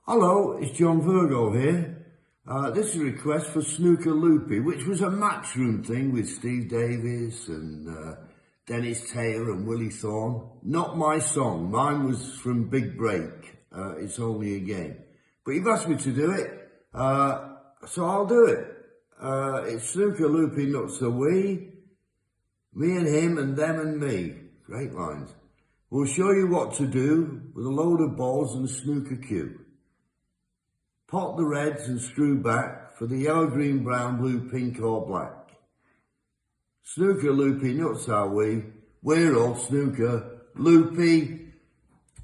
Hello, it's John Virgo here. This is a request for Snooker Loopy, which was a matchroom thing with Steve Davis and Dennis Taylor and Willie Thorne. Not my song. Mine was from Big Break. It's only a game. But you've asked me to do it, so I'll do it. It's Snooker Loopy, not so we. Me and him and them and me. Great lines. We'll show you what to do with a load of balls and a snooker cue. Pot the reds and screw back for the yellow, green, brown, blue, pink or black. Snooker Loopy, nuts are we. We're all snooker loopy.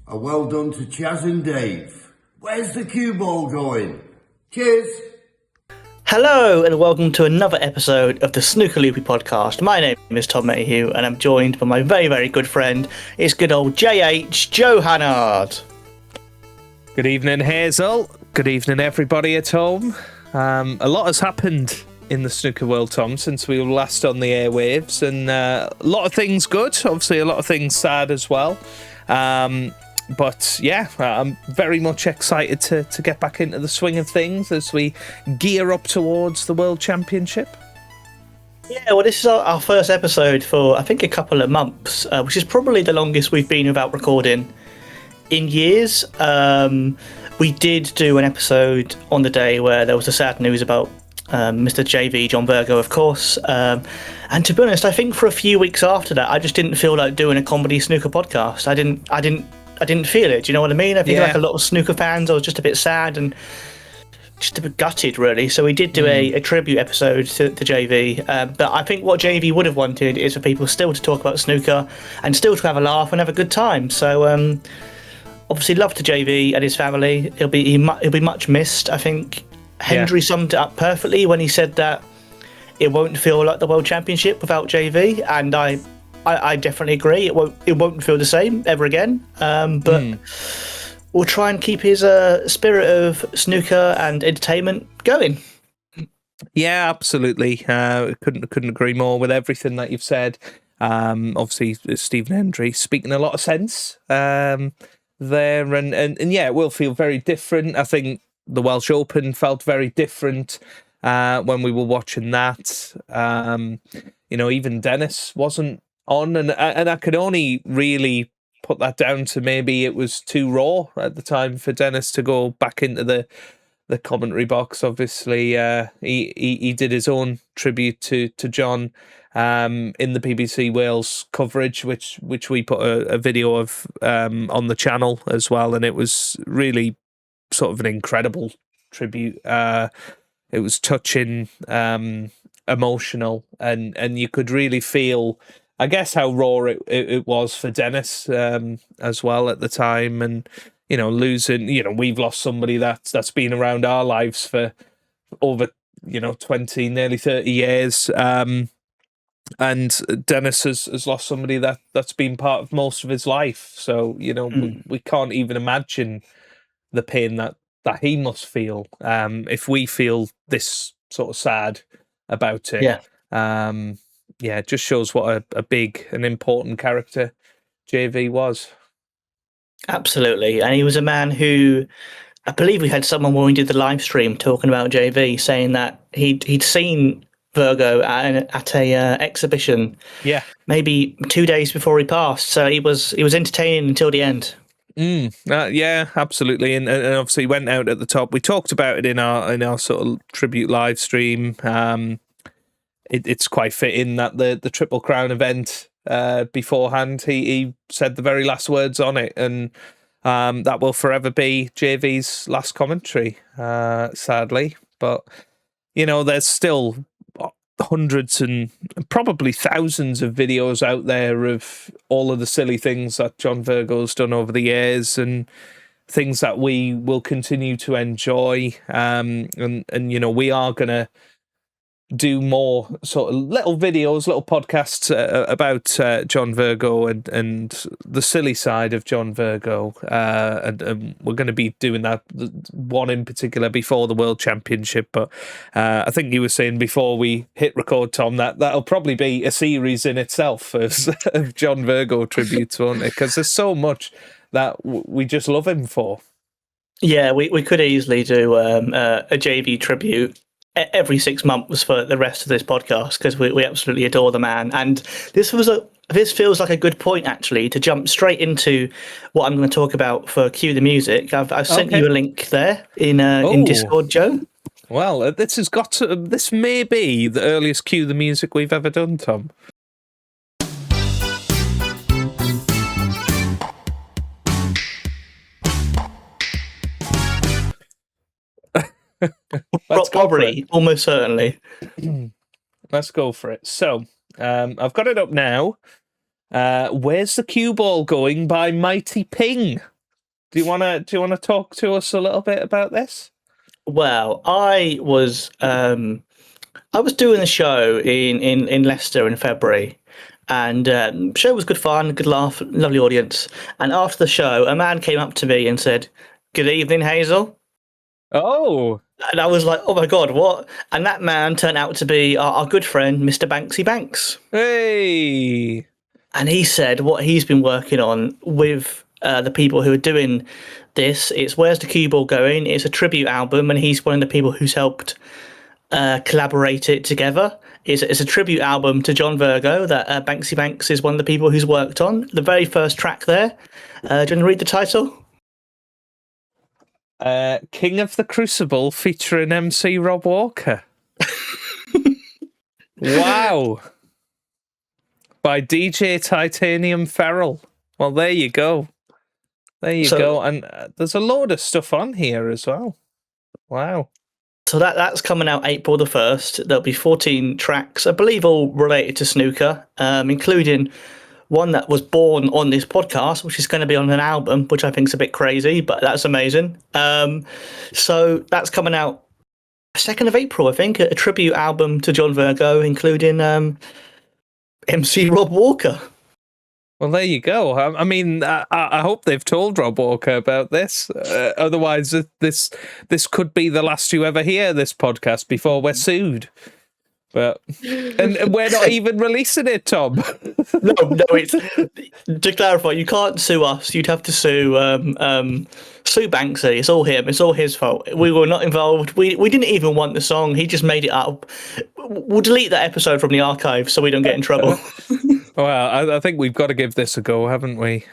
A well done to Chaz and Dave. Where's the cue ball going? Cheers. Hello and welcome to another episode of the Snooker Loopy podcast. My name is Tom Mayhew and I'm joined by my very, very good friend. It's good old JH Joe Hannard. Good evening, Hazel. Good evening, everybody at home. A lot has happened in the snooker world, Tom, since we were last on the airwaves, and a lot of things good, obviously a lot of things sad as well. But yeah, I'm very much excited to get back into the swing of things as we gear up towards the World Championship. Yeah, well, this is our first episode for, I think, a couple of months, which is probably the longest we've been without recording in years. We did do an episode on the day where there was the sad news about Mr. JV, John Virgo, of course. And to be honest, I think for a few weeks after that, I just didn't feel like doing a comedy snooker podcast. I didn't feel it. Do you know what I mean? I think like a lot of snooker fans, I was just a bit sad and just a bit gutted, really. So we did do a tribute episode to JV. But I think what JV would have wanted is for people still to talk about snooker and still to have a laugh and have a good time. So obviously, love to JV and his family. He'll be much missed. I think Hendry summed it up perfectly when he said that it won't feel like the World Championship without JV, and I definitely agree. It won't feel the same ever again. But we'll try and keep his spirit of snooker and entertainment going. Yeah, absolutely. Couldn't agree more with everything that you've said. Obviously, Stephen Hendry speaking a lot of sense there, and yeah, it will feel very different. I think the Welsh Open felt very different when we were watching that. Even Dennis wasn't on, and I could only really put that down to maybe it was too raw at the time for Dennis to go back into the commentary box. Obviously, he did his own tribute to John in the BBC Wales coverage, which we put a video of on the channel as well, and it was really sort of an incredible tribute. It was touching, emotional, and you could really feel, I guess, how raw it was for Dennis as well at the time. And losing, we've lost somebody that's been around our lives for over 20, nearly 30 years. And Dennis has lost somebody that's been part of most of his life. So, we can't even imagine the pain that he must feel if we feel this sort of sad about it. It just shows what a big and important character JV was. Absolutely. And he was a man who, I believe we had someone when we did the live stream talking about JV saying that he'd seen Virgo at a exhibition maybe 2 days before he passed. So he was entertaining until the end. Yeah, absolutely, and obviously went out at the top. We talked about it in our sort of tribute live stream. It's quite fitting that the Triple Crown event beforehand, he said the very last words on it, and that will forever be JV's last commentary, sadly. But there's still hundreds and probably thousands of videos out there of all of the silly things that John Virgo's done over the years, and things that we will continue to enjoy. And we are going to do more sort of little videos, little podcasts about John Virgo and the silly side of John Virgo. And we're going to be doing that one in particular before the World Championship. But I think you were saying before we hit record, Tom, that'll probably be a series in itself of John Virgo tributes, won't it? Because there's so much that we just love him for. Yeah, we could easily do a JV tribute every 6 months for the rest of this podcast because we absolutely adore the man. And this feels like a good point actually to jump straight into what I'm going to talk about for Cue the Music. I've sent you a link there in Discord, Joe. Well, this may be the earliest Cue the Music we've ever done, Tom. Probably, almost certainly. Let's go for it. So, I've got it up now. Where's the Cue Ball Going by Mighty Ping? Do you want to talk to us a little bit about this? Well, I was doing a show in Leicester in February, and the show was good fun, good laugh, lovely audience. And after the show, a man came up to me and said, "Good evening, Hazel." Oh. And I was like, "Oh my God, what?" And that man turned out to be our good friend, Mr. Banksy Banks. Hey. And he said what he's been working on with the people who are doing this. It's Where's the Cue Ball Going? It's a tribute album, and he's one of the people who's helped collaborate it together. It's a tribute album to John Virgo that Banksy Banks is one of the people who's worked on. The very first track there. Do you want to read the title? King of the Crucible featuring MC Rob Walker. Wow. By DJ Titanium Ferrell. Well, there you go. There you go. And there's a load of stuff on here as well. Wow. So that's coming out April the 1st. There'll be 14 tracks, I believe all related to snooker, including one that was born on this podcast, which is going to be on an album, which I think is a bit crazy, but that's amazing. So that's coming out 2nd of April, I think, a tribute album to John Virgo, including MC Rob Walker. Well, there you go. I mean, I hope they've told Rob Walker about this. Otherwise, this could be the last you ever hear this podcast before we're sued. But and we're not even releasing it, Tom. No. It's to clarify, you can't sue us. You'd have to sue Banksy. It's all him. It's all his fault. We were not involved. We didn't even want the song. He just made it up. We'll delete that episode from the archive so we don't get in trouble. Well, I think we've got to give this a go, haven't we?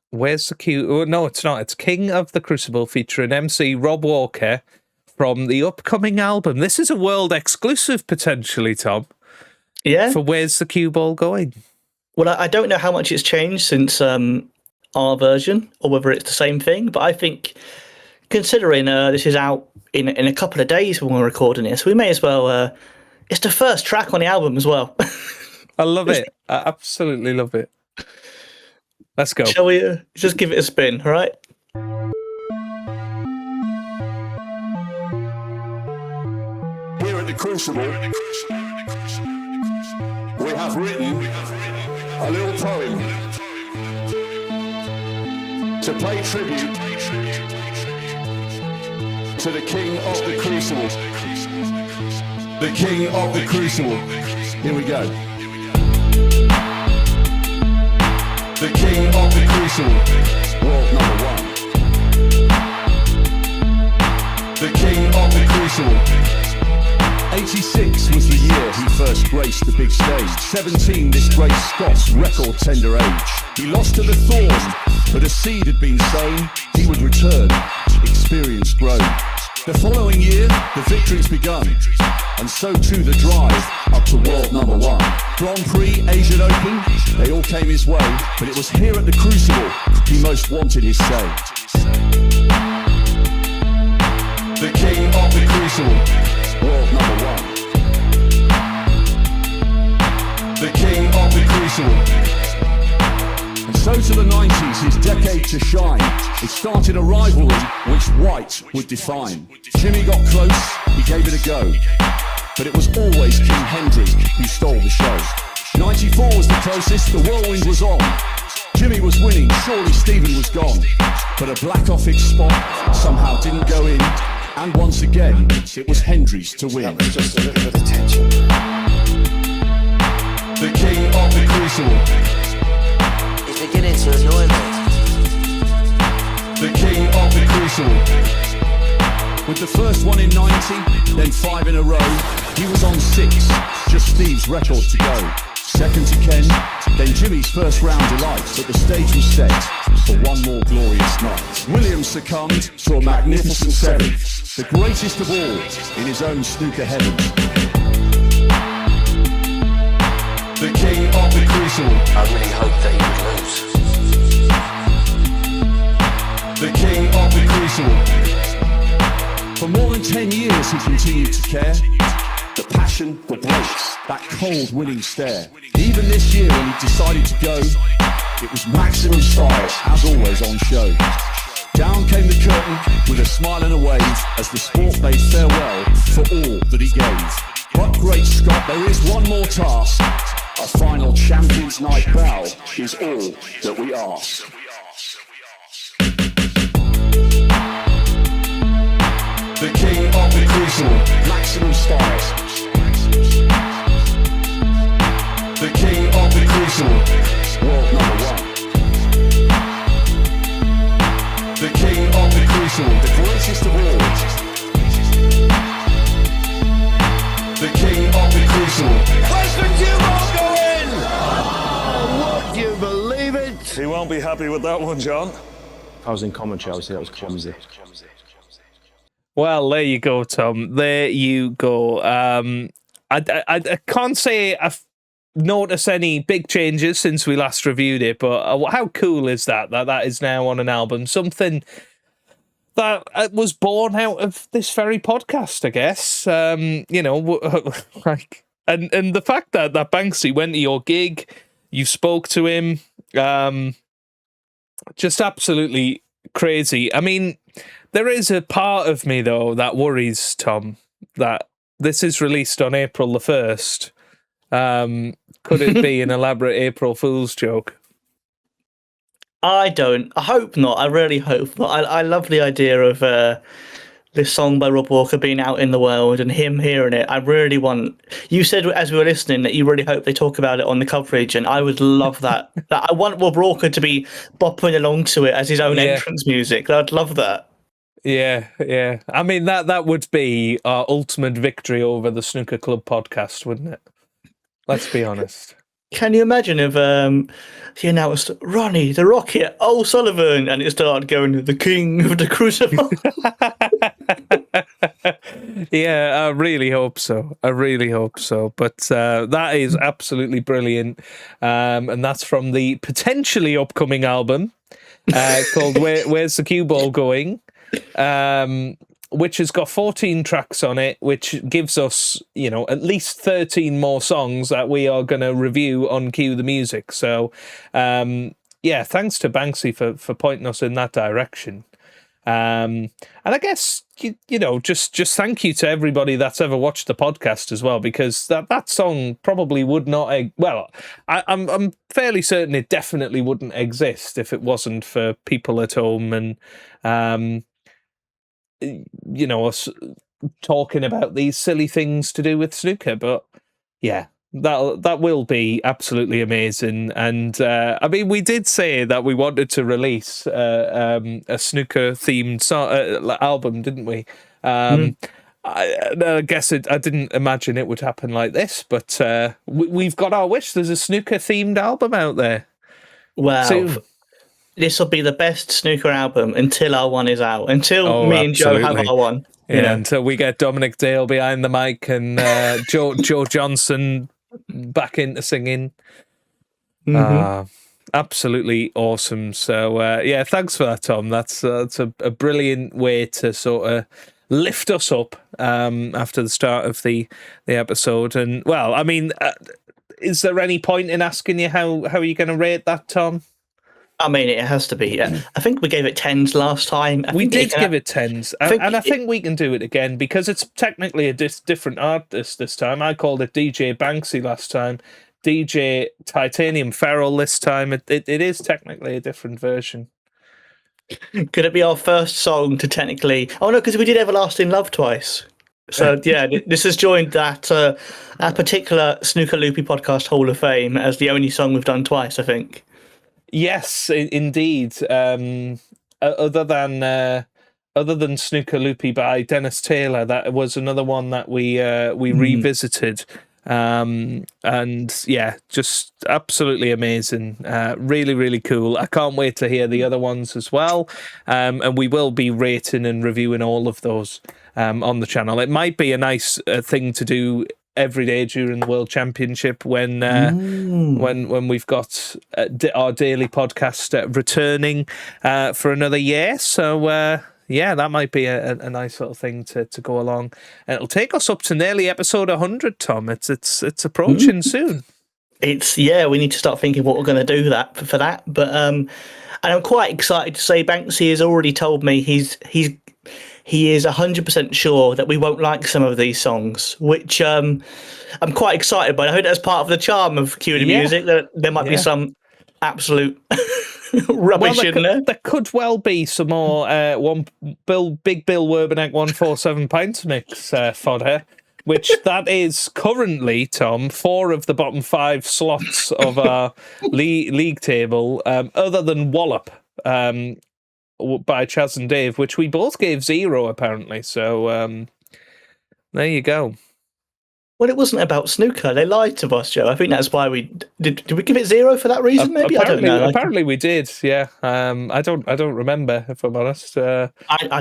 Where's the Cue? Oh, no, it's not. It's King of the Crucible featuring MC Rob Walker from the upcoming album. This is a world exclusive, potentially, Tom. Yeah. For Where's the Cue Ball Going? Well, I don't know how much it's changed since our version, or whether it's the same thing. But I think, considering this is out in a couple of days when we're recording this, we may as well. It's the first track on the album as well. I love it. I absolutely love it. Let's go. Shall we just give it a spin, all right? Here at the Crucible, we have written a little poem to pay tribute to the King of the Crucible. The King of the Crucible. Here we go. The King of the Crucible, world number one. The King of the Crucible. 86 was the year he first graced the big stage. 17 disgraced Scott's record tender age. He lost to the thorn, but a seed had been sown. He would return, experience grown. The following year, the victory's begun, and so too the drive up to world number one. Grand Prix, Asian Open, they all came his way, but it was here at the Crucible he most wanted his say. The King of the Crucible, world number one. The King of the Crucible. And so to the 90s, his decade to shine. It started a rivalry which white would define. Jimmy got close, he gave it a go, but it was always King Hendry who stole the show. 94 was the closest, the whirlwind was on. Jimmy was winning, surely Stephen was gone. But a black office spot somehow didn't go in, and once again, it was Hendry's to win. Just a little bit of tension. The King of the Crucible. It's beginning to annoy me. The king of the Crucible. With the first one in 90, then 5 in a row, he was on 6, just Steve's record to go. Second to Ken, then Jimmy's first round delight, but the stage was set for one more glorious night. Williams succumbed to a magnificent 7th, the greatest of all in his own snooker heaven. The king of the Crucible. I really hope that he would lose. The king of the Crucible. For more than 10 years he continued to care. The passion, the breaks, that cold winning stare. Even this year when he decided to go, it was maximum style, as always on show. Down came the curtain with a smile and a wave as the sport bade farewell for all that he gave. But great Scott, there is one more task. A final Champions Night bow is all that we ask. The king of the Crucible, maximum styles. The king of the Crucible, world number 1. The king of the Crucible, the greatest of all. The king of the Crucible. Where's the cue ball going? Oh, would you believe it? He won't be happy with that one, John. I was in commentary, I would say that was clumsy. Well, there you go, Tom. There you go. I can't say I've noticed any big changes since we last reviewed it, but how cool is that that is now on an album? Something that was born out of this very podcast, I guess. You know, like, and the fact that Banksy went to your gig, you spoke to him, just absolutely crazy. I mean, there is a part of me, though, that worries, Tom, that this is released on April the 1st. Could it be an elaborate April Fool's joke? I don't. I hope not. I really hope not. I love the idea of this song by Rob Walker being out in the world and him hearing it. I really want... You said as we were listening that you really hope they talk about it on the coverage, and I would love that. I want Rob Walker to be bopping along to it as his own entrance music. I'd love that. Yeah. I mean, that would be our ultimate victory over the Snooker Club podcast, wouldn't it? Let's be honest. Can you imagine if he announced Ronnie, the Rocket, O'Sullivan, and it started going, the king of the Crucible? Yeah, I really hope so. But that is absolutely brilliant. And that's from the potentially upcoming album called Where's the Cue Ball Going? Which has got 14 tracks on it, which gives us, at least 13 more songs that we are going to review on Cue the Music. So, thanks to Banksy for pointing us in that direction. And I guess, just thank you to everybody that's ever watched the podcast as well, because that song probably would not... I'm fairly certain it definitely wouldn't exist if it wasn't for people at home and... us talking about these silly things to do with snooker, but yeah, that will be absolutely amazing. And I mean, we did say that we wanted to release a snooker themed album, didn't we? I guess I didn't imagine it would happen like this, but we've got our wish. There's a snooker themed album out there. Wow. Soon. This will be the best snooker album until our one is out. Until me and Joe have our one. Yeah, until we get Dominic Dale behind the mic and Joe Johnson back into singing. Absolutely awesome. So, thanks for that, Tom. That's a brilliant way to sort of lift us up after the start of the episode. And, well, I mean, is there any point in asking you how you're going to rate that, Tom? I mean, it has to be. I think we gave it 10s last time. We did give it 10s. And I think we can do it again because it's technically a different artist this time. I called it DJ Banksy last time. DJ Titanium Feral this time. It is technically a different version. Could it be our first song to technically... Oh, no, because we did Everlasting Love twice. So, yeah, this has joined that particular Snooker Loopy podcast Hall of Fame as the only song we've done twice, I think. Yes, indeed. other than Snooker Loopy by Dennis Taylor, that was another one that we revisited. And yeah, just absolutely amazing. Really, really cool. I can't wait to hear the other ones as well. And we will be rating and reviewing all of those on the channel. It might be a nice thing to do every day during the World Championship when we've got our daily podcast returning for another year. So yeah, that might be a nice little thing to go along. And it'll take us up to nearly episode 100, Tom. It's approaching soon. We need to start thinking what we're going to do for that. But and I'm quite excited to say Banksy has already told me he is 100% sure that we won't like some of these songs, which I'm quite excited by. I hope that's part of the charm of Cue the Music, that there might be some absolute rubbish in there. There could well be some more Big Bill Werbeneck 147 pints mix fodder, which that is currently, Tom, 4 of the bottom 5 slots of our league table, other than Wallop by Chaz and Dave, which we both gave 0 apparently. So there you go. Well, it wasn't about snooker. They lied to us, Joe. I think that's why we did. We give it 0 for that reason? Maybe I don't know. Apparently, we did. Yeah. I don't remember, if I'm honest. I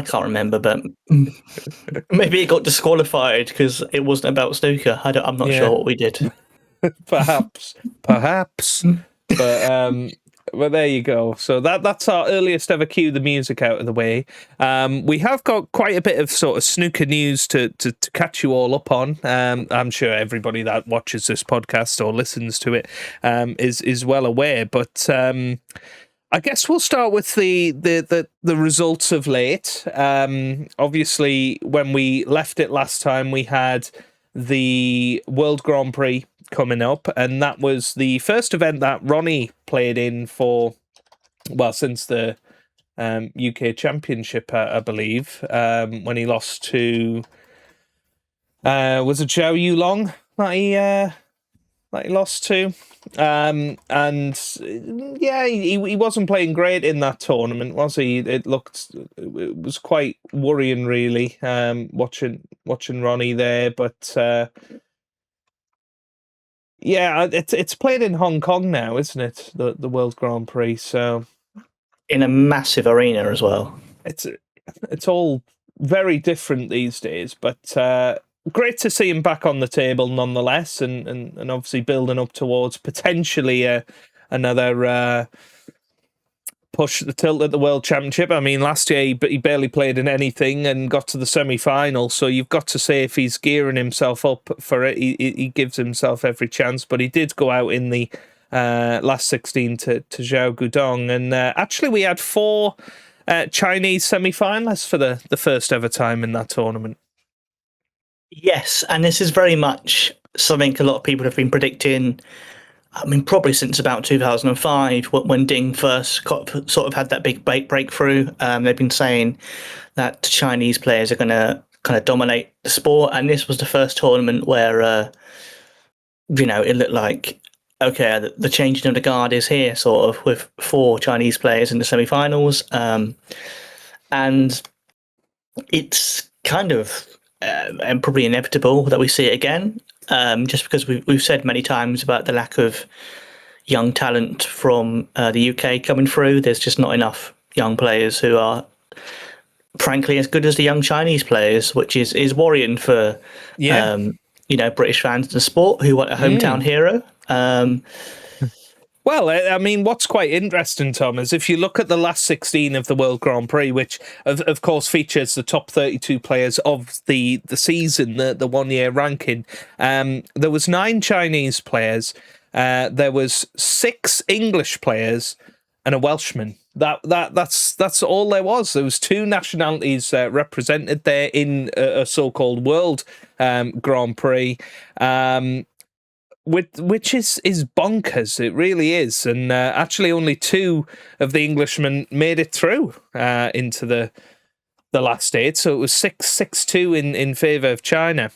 can't remember, but maybe it got disqualified because it wasn't about snooker. I'm not sure what we did. Perhaps. But there you go. So that's our earliest ever Cue the Music out of the way. We have got quite a bit of sort of snooker news to catch you all up on. I'm sure everybody that watches this podcast or listens to it is well aware. But I guess we'll start with the results of late. Obviously, when we left it last time, we had the World Grand Prix coming up, and that was the first event that Ronnie played in for, well, since the UK Championship, I believe, when he lost to was it Zhao Yulong that he lost to, and yeah, he wasn't playing great in that tournament, was he? It was quite worrying, really, watching Ronnie there, but yeah, it's played in Hong Kong now, isn't it? The World Grand Prix, so in a massive arena as well. It's all very different these days, but great to see him back on the table nonetheless, and obviously building up towards potentially another push the tilt at the World Championship. I mean, last year he barely played in anything and got to the semi-final, so you've got to say if he's gearing himself up for it, he gives himself every chance. But he did go out in the last 16 to Zhao Gudong, and actually we had 4 Chinese semi-finalists for the first ever time in that tournament. Yes, and this is very much something a lot of people have been predicting. I mean, probably since about 2005, when Ding first sort of had that big breakthrough. They've been saying that Chinese players are going to kind of dominate the sport, and this was the first tournament where, it looked like, okay, the changing of the guard is here, sort of, with 4 Chinese players in the semi-finals, and it's kind of and probably inevitable that we see it again. Just because we've said many times about the lack of young talent from the UK coming through. There's just not enough young players who are, frankly, as good as the young Chinese players, which is worrying for British fans of the sport who want a hometown hero. Well, I mean, what's quite interesting, Tom, is if you look at the last 16 of the World Grand Prix, which of course features the top 32 players of the season, the 1 year ranking, there was 9 Chinese players, there was 6 English players, and a Welshman. That's all there was. There was 2 nationalities represented there in a so-called World Grand Prix. Which is bonkers. It really is. And actually only 2 of the Englishmen made it through into the last 8. So it was 6-2 in favour of China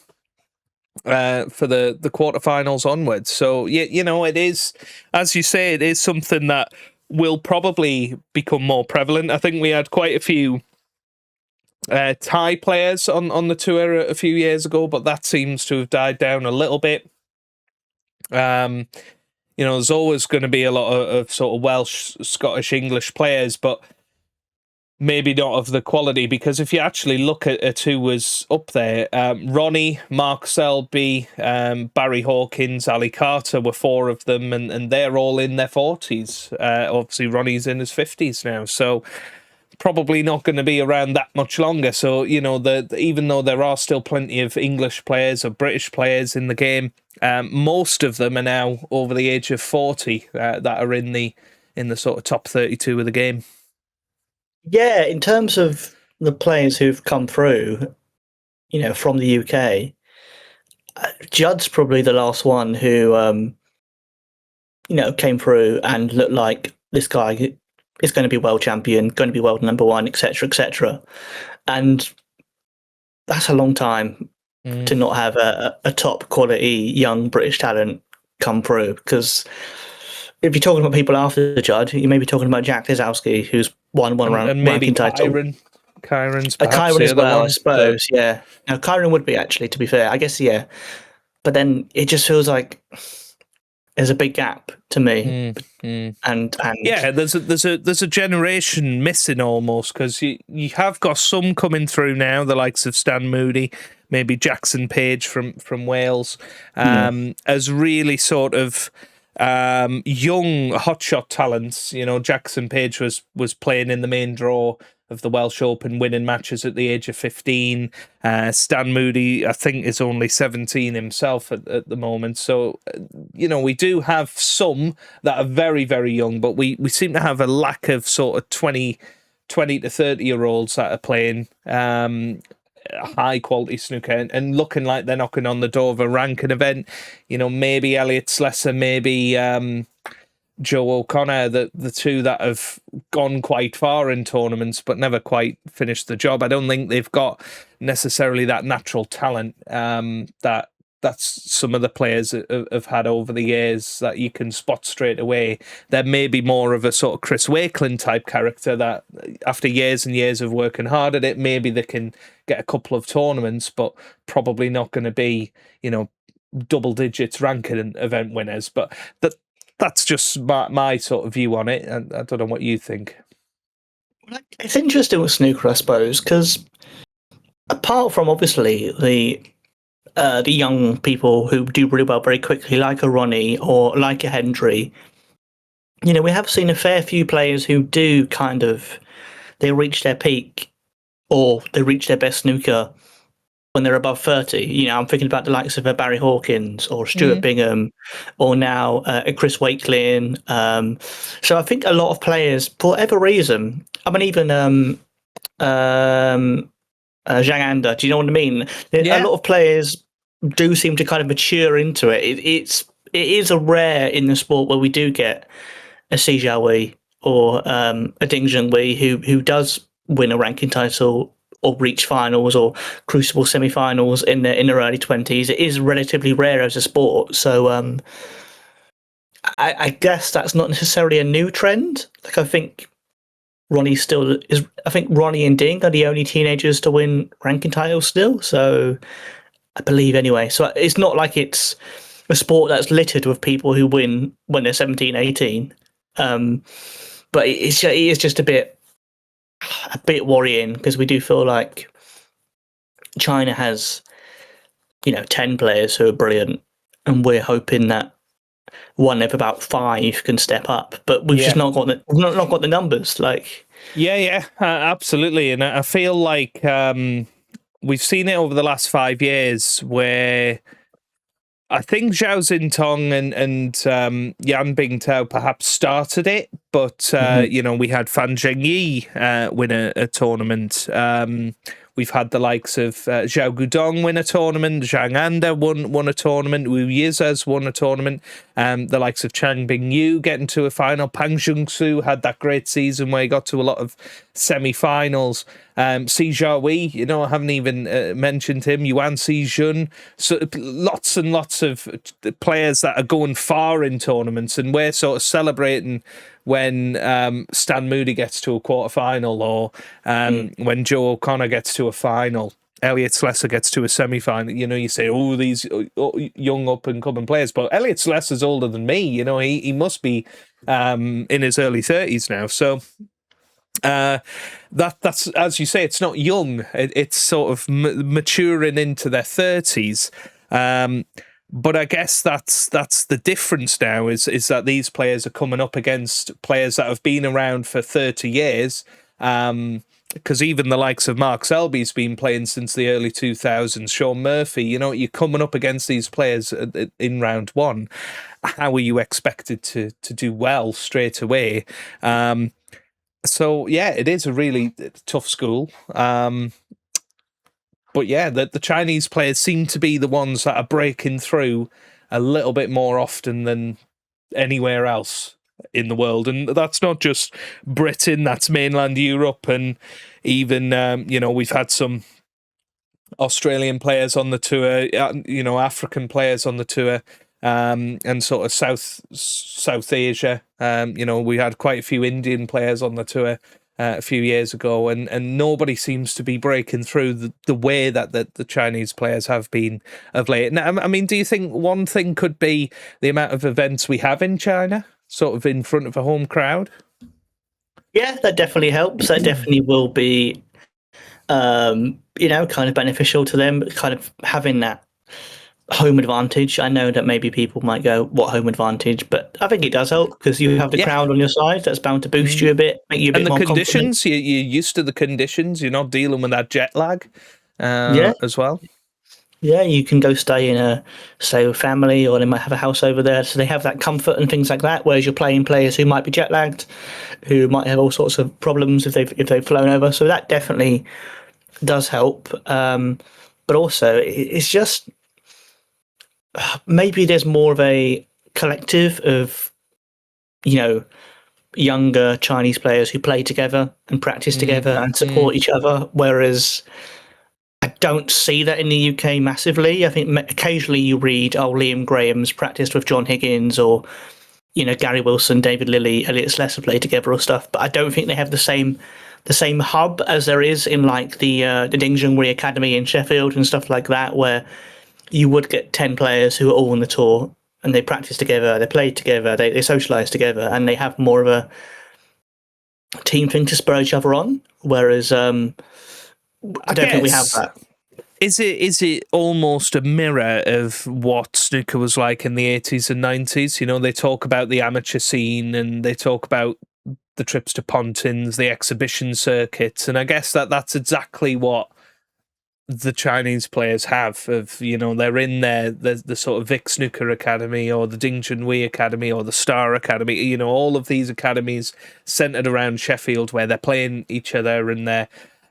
for the quarterfinals onwards. So, yeah, it is, as you say, it is something that will probably become more prevalent. I think we had quite a few Thai players on the tour a few years ago, but that seems to have died down a little bit. There's always going to be a lot of sort of Welsh, Scottish, English players, but maybe not of the quality, because if you actually look at who was up there, Ronnie, Mark Selby, Barry Hawkins, Ali Carter were four of them, and they're all in their 40s. Obviously, Ronnie's in his 50s now, so probably not going to be around that much longer. So, even though there are still plenty of English players or British players in the game, most of them are now over the age of 40 that are in the sort of top 32 of the game. Yeah, in terms of the players who've come through, from the UK, Judd's probably the last one who, came through and looked like this guy is going to be world champion, going to be world number one, etc., etc. And that's a long time to not have a top quality young British talent come through, because if you're talking about people after Judd, you may be talking about Jack Lisowski, who's won round and maybe ranking title. Kyron's Kyron as well, one, I suppose. Yeah, now Kyron would be, actually, to be fair. I guess, yeah, but then it just feels like there's a big gap to me. And yeah, there's a generation missing almost, because you have got some coming through now, the likes of Stan Moody, maybe Jackson Page from Wales, as really sort of young hotshot talents. Jackson Page was playing in the main draw of the Welsh Open, winning matches at the age of 15. Stan Moody, I think, is only 17 himself at the moment. So, we do have some that are very, very young, but we seem to have a lack of sort of 20 to 30-year-olds that are playing high quality snooker and looking like they're knocking on the door of a ranking event. Maybe Elliot Slessor, maybe Joe O'Connor, the two that have gone quite far in tournaments but never quite finished the job. I don't think they've got necessarily that natural talent that's some of the players have had over the years that you can spot straight away. There may be more of a sort of Chris Wakelin type character that after years and years of working hard at it, maybe they can get a couple of tournaments, but probably not going to be, double digits ranking event winners. But that's just my sort of view on it. And I don't know what you think. It's interesting with snooker, I suppose, because apart from obviously the young people who do really well very quickly, like a Ronnie or like a Hendry, we have seen a fair few players who do they reach their peak or they reach their best snooker when they're above 30. I'm thinking about the likes of Barry Hawkins or Stuart Bingham, or now Chris Wakelin. So I think a lot of players, for whatever reason, I mean, even Zhang Anda, do you know what I mean? Yeah. A lot of players do seem to kind of mature into it. It is a rare in the sport where we do get a Si Jiaowei or a Ding Junhui who does win a ranking title or reach finals or Crucible semi-finals in their early 20s. It is relatively rare as a sport. So I guess that's not necessarily a new trend. Like, I think Ronnie still is. I think Ronnie and Ding are the only teenagers to win ranking titles still. So I believe anyway. So it's not like it's a sport that's littered with people who win when they're 17, 18. But it is just a bit worrying, because we do feel like China has, 10 players who are brilliant, and we're hoping that one of about 5 can step up, but we've just not got the numbers. Like, absolutely, and I feel like we've seen it over the last 5 years where I think Zhao Xintong and Yan Bingtao perhaps started it, but we had Fan Zhengyi win a tournament. We've had the likes of Zhao Gudong win a tournament, Zhang Anda won a tournament, Wu Yizas won a tournament, the likes of Chang Bingyu getting to a final. Pang Jungsu had that great season where he got to a lot of semi-finals. Si Jiahui, I haven't even mentioned him. Yuan Si Jun. So lots and lots of players that are going far in tournaments, and we're sort of celebrating when Stan Moody gets to a quarterfinal, or when Joe O'Connor gets to a final. Elliot Slessor gets to a semi-final. You say, these young up-and-coming players. But Elliot Slessor's older than me. He must be in his early 30s now. So that's, as you say, it's not young. It's sort of maturing into their 30s. But I guess that's the difference now is that these players are coming up against players that have been around for 30 years. Because even the likes of Mark Selby's been playing since the early 2000s. Sean Murphy, you're coming up against these players in round one. How are you expected to do well straight away? So, yeah, it is a really tough school. But, yeah, the Chinese players seem to be the ones that are breaking through a little bit more often than anywhere else in the world. And that's not just Britain, that's mainland Europe, and even we've had some Australian players on the tour, African players on the tour, and sort of South Asia. We had quite a few Indian players on the tour a few years ago, and nobody seems to be breaking through the way that the Chinese players have been of late. Now, I mean, do you think one thing could be the amount of events we have in China, sort of in front of a home crowd? Yeah, that definitely helps. That definitely will be, kind of beneficial to them, kind of having that home advantage. I know that maybe people might go, what home advantage? But I think it does help because you have the crowd on your side. That's bound to boost you a bit, make you a bit more confident. And the conditions, you're used to the conditions. You're not dealing with that jet lag as well. Yeah, you can go stay with family, or they might have a house over there, so they have that comfort and things like that. Whereas you're playing players who might be jet lagged, who might have all sorts of problems if they've flown over. So that definitely does help. But also, it's just maybe there's more of a collective of younger Chinese players who play together and practice together and support each other, whereas I don't see that in the UK massively. I think occasionally you read, Liam Graham's practiced with John Higgins, or Gary Wilson, David Lilly, Elliot Slessor play together or stuff. But I don't think they have the same hub as there is in like the Ding Junhui Academy in Sheffield and stuff like that, where you would get 10 players who are all on the tour and they practice together, they play together, they socialise together, and they have more of a team thing to spur each other on. Whereas I don't think we have that. Is it almost a mirror of what snooker was like in the 80s and 90s? They talk about the amateur scene and they talk about the trips to Pontins, the exhibition circuits, and I guess that's exactly what the Chinese players have. They're in the sort of Vic Snooker Academy, or the Ding Junhui Academy, or the Star Academy. All of these academies centered around Sheffield, where they're playing each other and they're.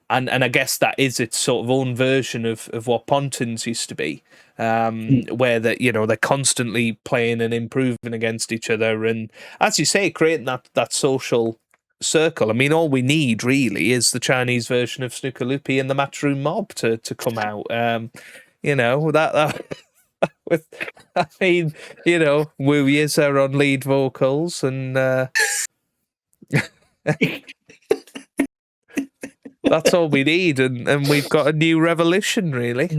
And I guess that is its sort of own version of what Pontins used to be, where they're constantly playing and improving against each other, and as you say, creating that social circle. I mean, all we need really is the Chinese version of Snooker Loopy and the Matchroom Mob to come out. With, I mean, Wu Yizer on lead vocals and. That's all we need, and we've got a new revolution, really.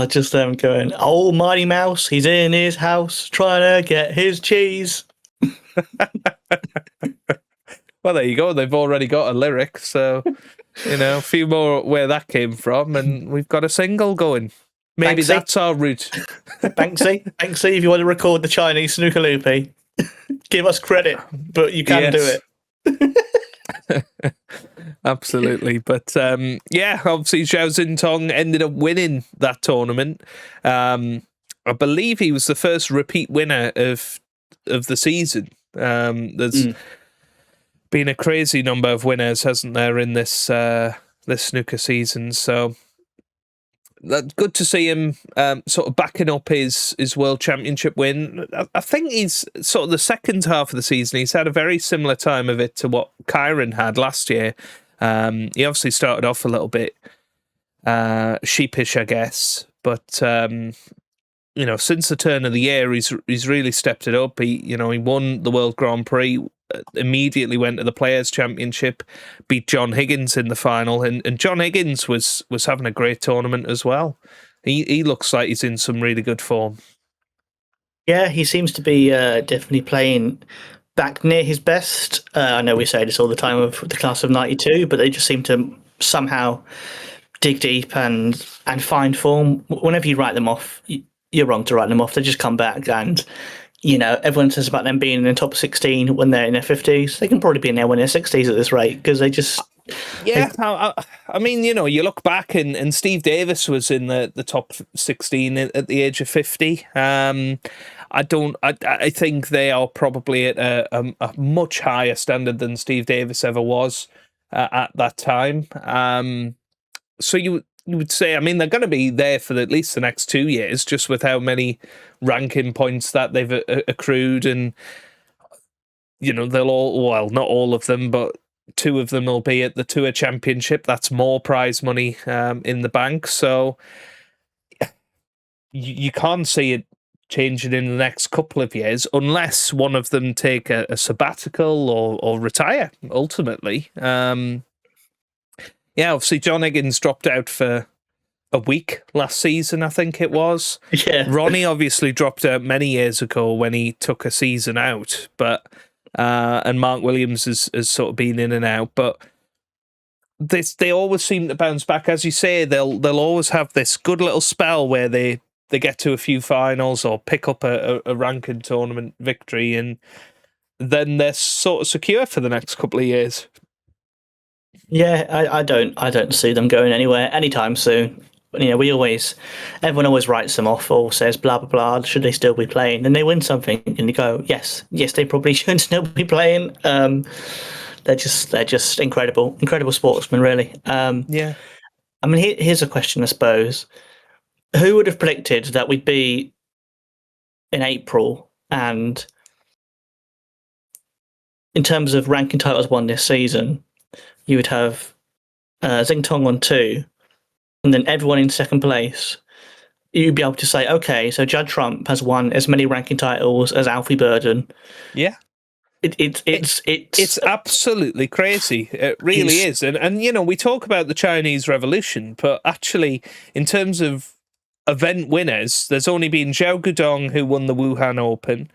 Just them going, Mighty Mouse, he's in his house trying to get his cheese. Well, there you go. They've already got a lyric, so, a few more where that came from, and we've got a single going. Maybe Banksy. That's our route. Banksy, if you want to record the Chinese Snooker Loopy, give us credit, but you can do it. Absolutely, but obviously Zhao Xintong ended up winning that tournament. I believe he was the first repeat winner of the season. There's been a crazy number of winners, hasn't there, in this snooker season? So good to see him sort of backing up his World Championship win. I think he's sort of the second half of the season. He's had a very similar time of it to what Kyron had last year. He obviously started off a little bit sheepish, I guess, but since the turn of the year, he's really stepped it up. He won the World Grand Prix, immediately went to the Players' Championship, beat John Higgins in the final, and John Higgins was having a great tournament as well. He looks like he's in some really good form. Yeah, he seems to be definitely playing back near his best. I know we say this all the time with the class of '92, but they just seem to somehow dig deep and find form. Whenever you write them off, you're wrong to write them off. They just come back, and everyone says about them being in the top 16 when they're in their 50s. They can probably be in there when they're 60s at this rate, because they just... Yeah, I mean, you look back and Steve Davis was in the top 16 at the age of 50. I think they are probably at a much higher standard than Steve Davis ever was at that time. So you would say, I mean, they're going to be there for at least the next 2 years, just with how many ranking points that they've accrued. And, they'll all, well, not all of them, but 2 of them will be at the Tour Championship. That's more prize money in the bank. So you can't see it changing in the next couple of years unless one of them take a sabbatical or retire, ultimately. Yeah, obviously John Higgins dropped out for a week last season, I think it was. Yeah. Ronnie obviously dropped out many years ago when he took a season out, but and Mark Williams has sort of been in and out, but they always seem to bounce back. As you say, they'll always have this good little spell where they get to a few finals or pick up a ranking tournament victory, and then they're sort of secure for the next couple of years. Yeah, I don't see them going anywhere anytime soon. Everyone always writes them off or says blah blah blah. Should they still be playing? And they win something, and you go, yes, they probably should still be playing. They're just incredible sportsmen, really. Yeah. I mean, here's a question, I suppose: who would have predicted that we'd be in April, and in terms of ranking titles won this season, you would have Xing Tong on 2, and then everyone in second place. You'd be able to say, okay, so Judd Trump has won as many ranking titles as Alfie Burden. Yeah. It's absolutely crazy. It really is. And we talk about the Chinese Revolution, but actually, in terms of event winners, there's only been Zhao Gudong, who won the Wuhan Open.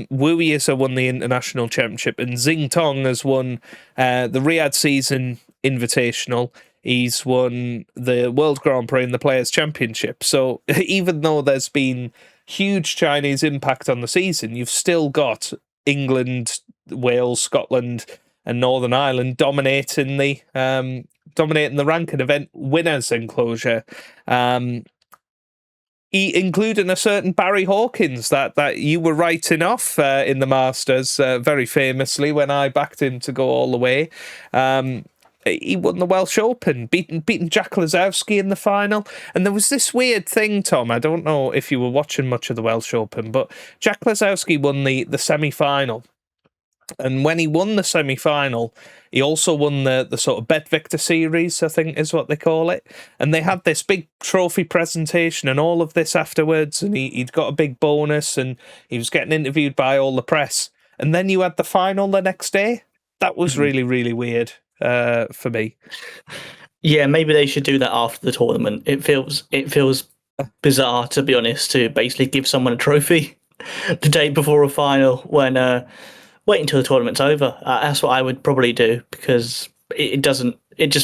Wu Yisa won the International Championship, and Xing Tong has won the Riyadh Season Invitational. He's won the World Grand Prix and the Players' Championship. So even though there's been huge Chinese impact on the season, you've still got England, Wales, Scotland, and Northern Ireland dominating the ranking event winners enclosure. Including a certain Barry Hawkins that you were writing off in the Masters very famously when I backed him to go all the way. He won the Welsh Open, beating Jack Lazowski in the final. And there was this weird thing, Tom, I don't know if you were watching much of the Welsh Open, but Jack Lazowski won the semi-final. And when he won the semi-final, he also won the sort of Bet Victor series, I think is what they call it. And they had this big trophy presentation and all of this afterwards, and he'd got a big bonus, and he was getting interviewed by all the press. And then you had the final the next day. That was really, really weird for me. Yeah, maybe they should do that after the tournament. It feels bizarre, to be honest, to basically give someone a trophy the day before a final when wait until the tournament's over. That's what I would probably do, because it just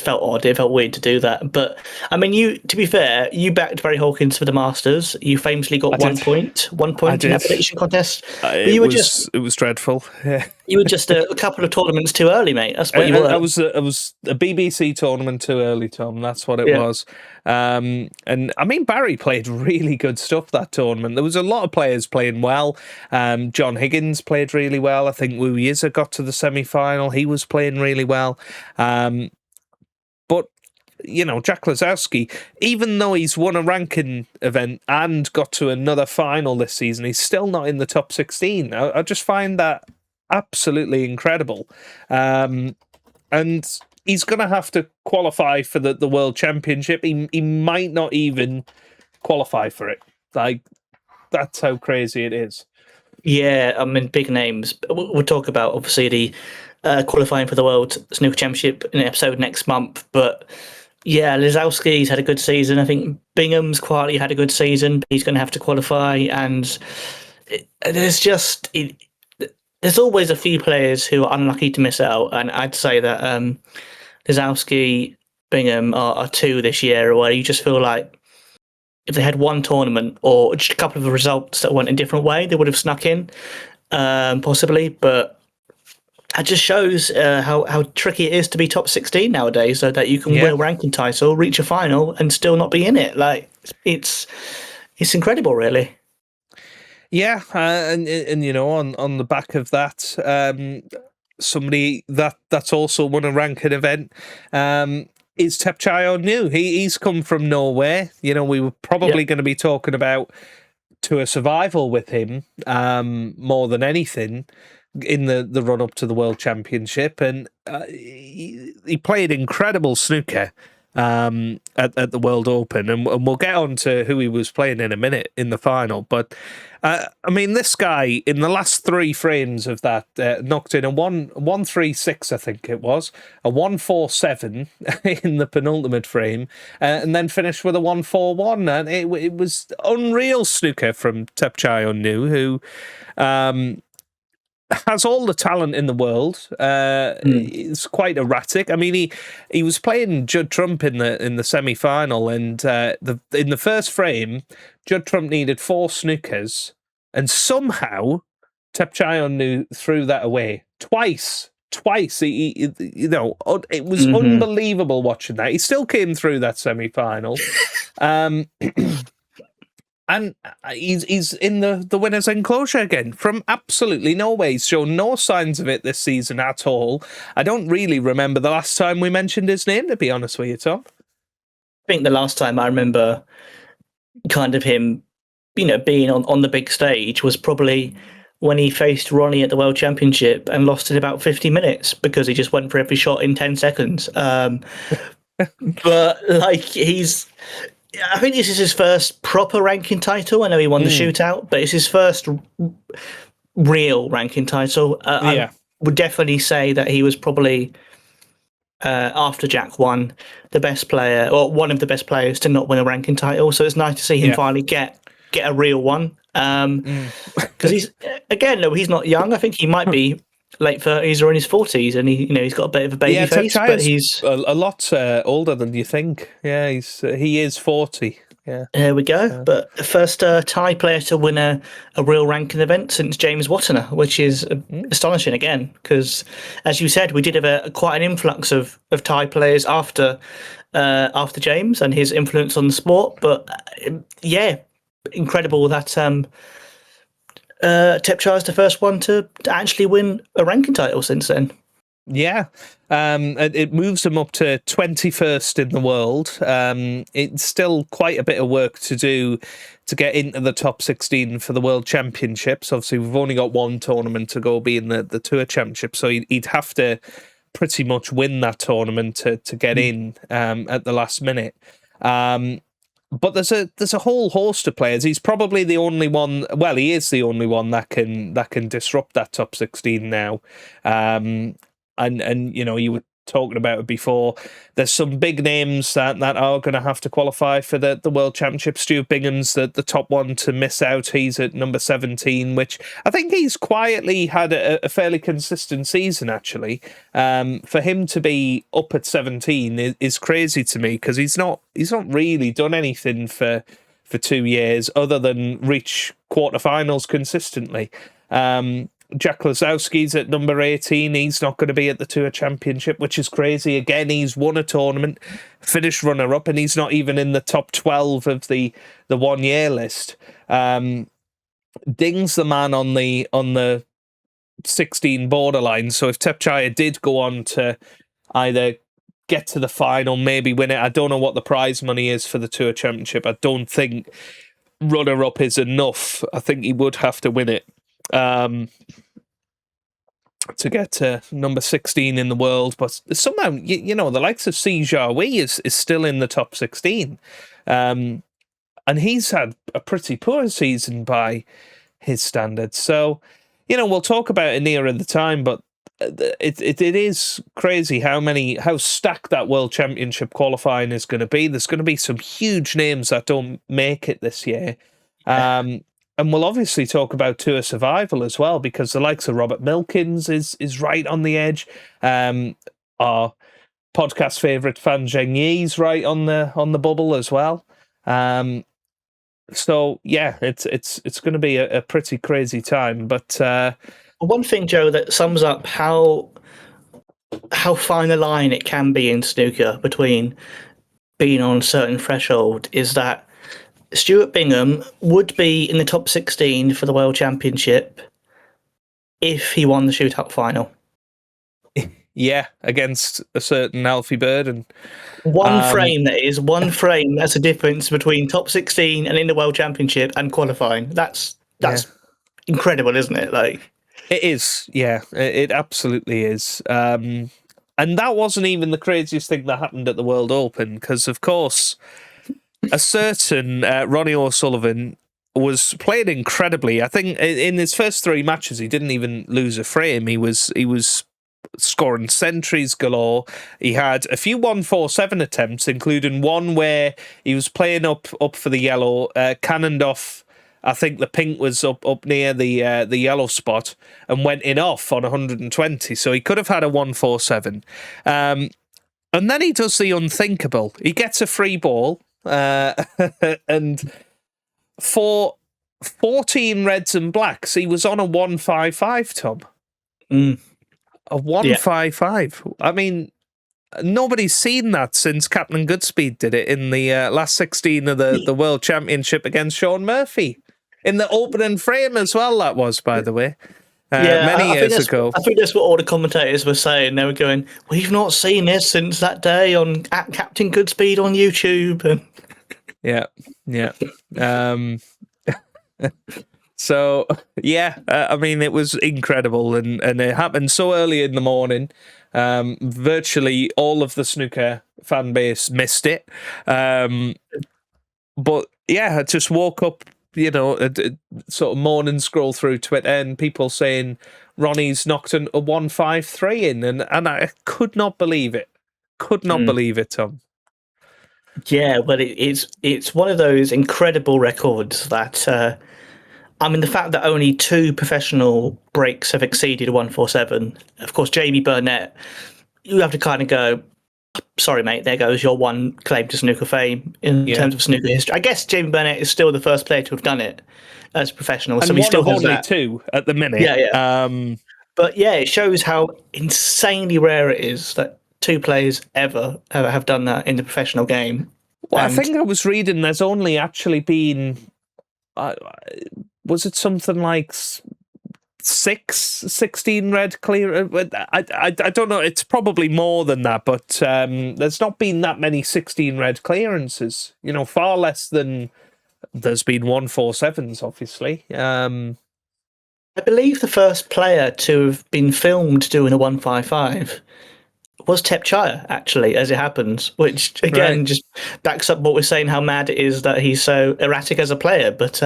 felt odd. It felt weird to do that. But I mean, to be fair, you backed Barry Hawkins for the Masters. You famously got 1 point in that prediction contest. It was dreadful. Yeah. You were just a couple of tournaments too early, mate. That's what you were. I was a BBC tournament too early, Tom. That's what it was. And I mean, Barry played really good stuff that tournament. There was a lot of players playing well. John Higgins played really well. I think Wu Yisa got to the semi-final. He was playing really well. But Jack Lazowski, even though he's won a ranking event and got to another final this season, he's still not in the top 16. I just find that absolutely incredible. And he's going to have to qualify for the World Championship. He might not even qualify for it. Like, that's how crazy it is. Yeah, I mean, big names. We'll talk about, obviously, the qualifying for the World Snooker Championship in an episode next month. But yeah, Lazowski's had a good season. I think Bingham's quietly had a good season. He's going to have to qualify. And there's always a few players who are unlucky to miss out. And I'd say that Lazowski, Bingham are two this year where you just feel like if they had one tournament or just a couple of results that went a different way, they would have snuck in, possibly. But it just shows how tricky it is to be top 16 nowadays, so that you can win a ranking title, reach a final, and still not be in it. Like, it's incredible, really. Yeah, and on the back of that, somebody that's also won a ranking event is Tepchai New. He's come from Norway. We were probably going to be talking about Tour Survival with him more than anything in the run up to the World Championship, and he played incredible snooker at the World Open, and we'll get on to who he was playing in a minute in the final. But I mean, this guy in the last three frames of that knocked in a 1-3-6, I think it was, a 1-4-7 in the penultimate frame, and then finished with a 1-4-1, and it was unreal snooker from Tepchai New, who has all the talent in the world. It's quite erratic. I mean, he was playing Judd Trump in the semi-final, and in the first frame, Judd Trump needed 4 snookers, and somehow Tepchai New threw that away twice. It was unbelievable watching that. He still came through that semi-final. And he's in the winner's enclosure again from absolutely nowhere. He's shown no signs of it this season at all. I don't really remember the last time we mentioned his name, to be honest with you, Tom. I think the last time I remember kind of him, being on the big stage was probably when he faced Ronnie at the World Championship and lost in about 50 minutes because he just went for every shot in 10 seconds. But I think this is his first proper ranking title. I know he won the shootout, but it's his first real ranking title. I would definitely say that he was probably, after Jack won, the best player, or one of the best players to not win a ranking title. So it's nice to see him finally get a real one. Because he's not young. I think he might be late 30s or in his 40s, and he's got a bit of a baby face, but he's a lot older than you think. Yeah, he is 40. Yeah, there we go. But the first Thai player to win a real ranking event since James Wattener, which is astonishing again, because as you said, we did have quite an influx of Thai players after James and his influence on the sport. But incredible that Tepchai is the first one to actually win a ranking title since then. Yeah, it moves him up to 21st in the world. It's still quite a bit of work to do to get into the top 16 for the World Championships. Obviously, we've only got one tournament to go, being the Tour Championship, so he'd have to pretty much win that tournament to get in at the last minute. But there's a whole host of players. He's probably the only one. Well, he is the only one that can disrupt that top 16 now. And you were talking about it before. There's some big names that are going to have to qualify for the World Championship. Stuart Bingham's the top one to miss out. He's at number 17, which I think he's quietly had a fairly consistent season, actually. For him to be up at 17 is crazy to me, because he's not really done anything for 2 years other than reach quarterfinals consistently. Jack Lazowski's at number 18. He's not going to be at the Tour Championship, which is crazy. Again, he's won a tournament, finished runner-up, and he's not even in the top 12 of the 1 year list. Ding's the man on the 16 borderline. So if Tepchai did go on to either get to the final, maybe win it. I don't know what the prize money is for the Tour Championship. I don't think runner-up is enough. I think he would have to win it to get to number 16 in the world. But somehow, you know, the likes of Si Jiahui is still in the top 16. And he's had a pretty poor season by his standards. So, you know, we'll talk about it nearer the time, but it is crazy how stacked that World Championship qualifying is going to be. There's going to be some huge names that don't make it this year. And we'll obviously talk about Tour Survival as well, because the likes of Robert Milkins is right on the edge. Our podcast favourite Fan Zhengyi's right on the bubble as well. So yeah, it's going to be a pretty crazy time. But one thing, Joe, that sums up how fine a line it can be in snooker between being on a certain threshold is that Stuart Bingham would be in the top 16 for the World Championship if he won the shootout final. Yeah, against a certain Alfie Bird. And one frame, that's the difference between top 16 and in the World Championship and qualifying. That's incredible, isn't it? Like, it is, yeah, it absolutely is. And that wasn't even the craziest thing that happened at the World Open, because, of course, a certain Ronnie O'Sullivan was playing incredibly. I think in his first 3 matches, he didn't even lose a frame. He was scoring centuries galore. He had a few 1-4-7 attempts, including one where he was playing up for the yellow, cannoned off. I think the pink was up near the yellow spot and went in off on 120. So he could have had a 1-4-7. And then he does the unthinkable. He gets a free ball. And for 14 reds and blacks, he was on a 1-5-5, Tom. A 1-5-5. I mean, nobody's seen that since Captain Goodspeed did it in the last 16 of the World Championship against Shaun Murphy. In the opening frame as well, that was, by the way. Many years ago. I think that's what all the commentators were saying. They were going, "We've not seen this since that day at Captain Goodspeed on YouTube." And yeah. So yeah, I mean, it was incredible, and it happened so early in the morning. Virtually all of the snooker fan base missed it. But yeah, I just woke up, you know, sort of morning scroll through Twitter and people saying Ronnie's knocked a 1-5-3 in, and I could not believe it. Could not believe it, Tom. Yeah, well, it's one of those incredible records that, I mean, the fact that only 2 professional breaks have exceeded a 1-4-7. Of course, Jamie Burnett, you have to kind of go, sorry, mate, there goes your one claim to snooker fame in terms of snooker history. I guess Jamie Burnett is still the first player to have done it as a professional. And so he still has only that. 2 at the minute. Yeah. But yeah, it shows how insanely rare it is that 2 players ever have done that in the professional game. Well, I think I was reading there's only actually been, was it something like 16 red clear? I don't know. It's probably more than that, but there's not been that many 16 red clearances. You know, far less than there's been 1-4-7s, obviously. I believe the first player to have been filmed doing a 1-5-5 was Tep Chaya, actually, as it happens, which again just backs up what we're saying, how mad it is that he's so erratic as a player. But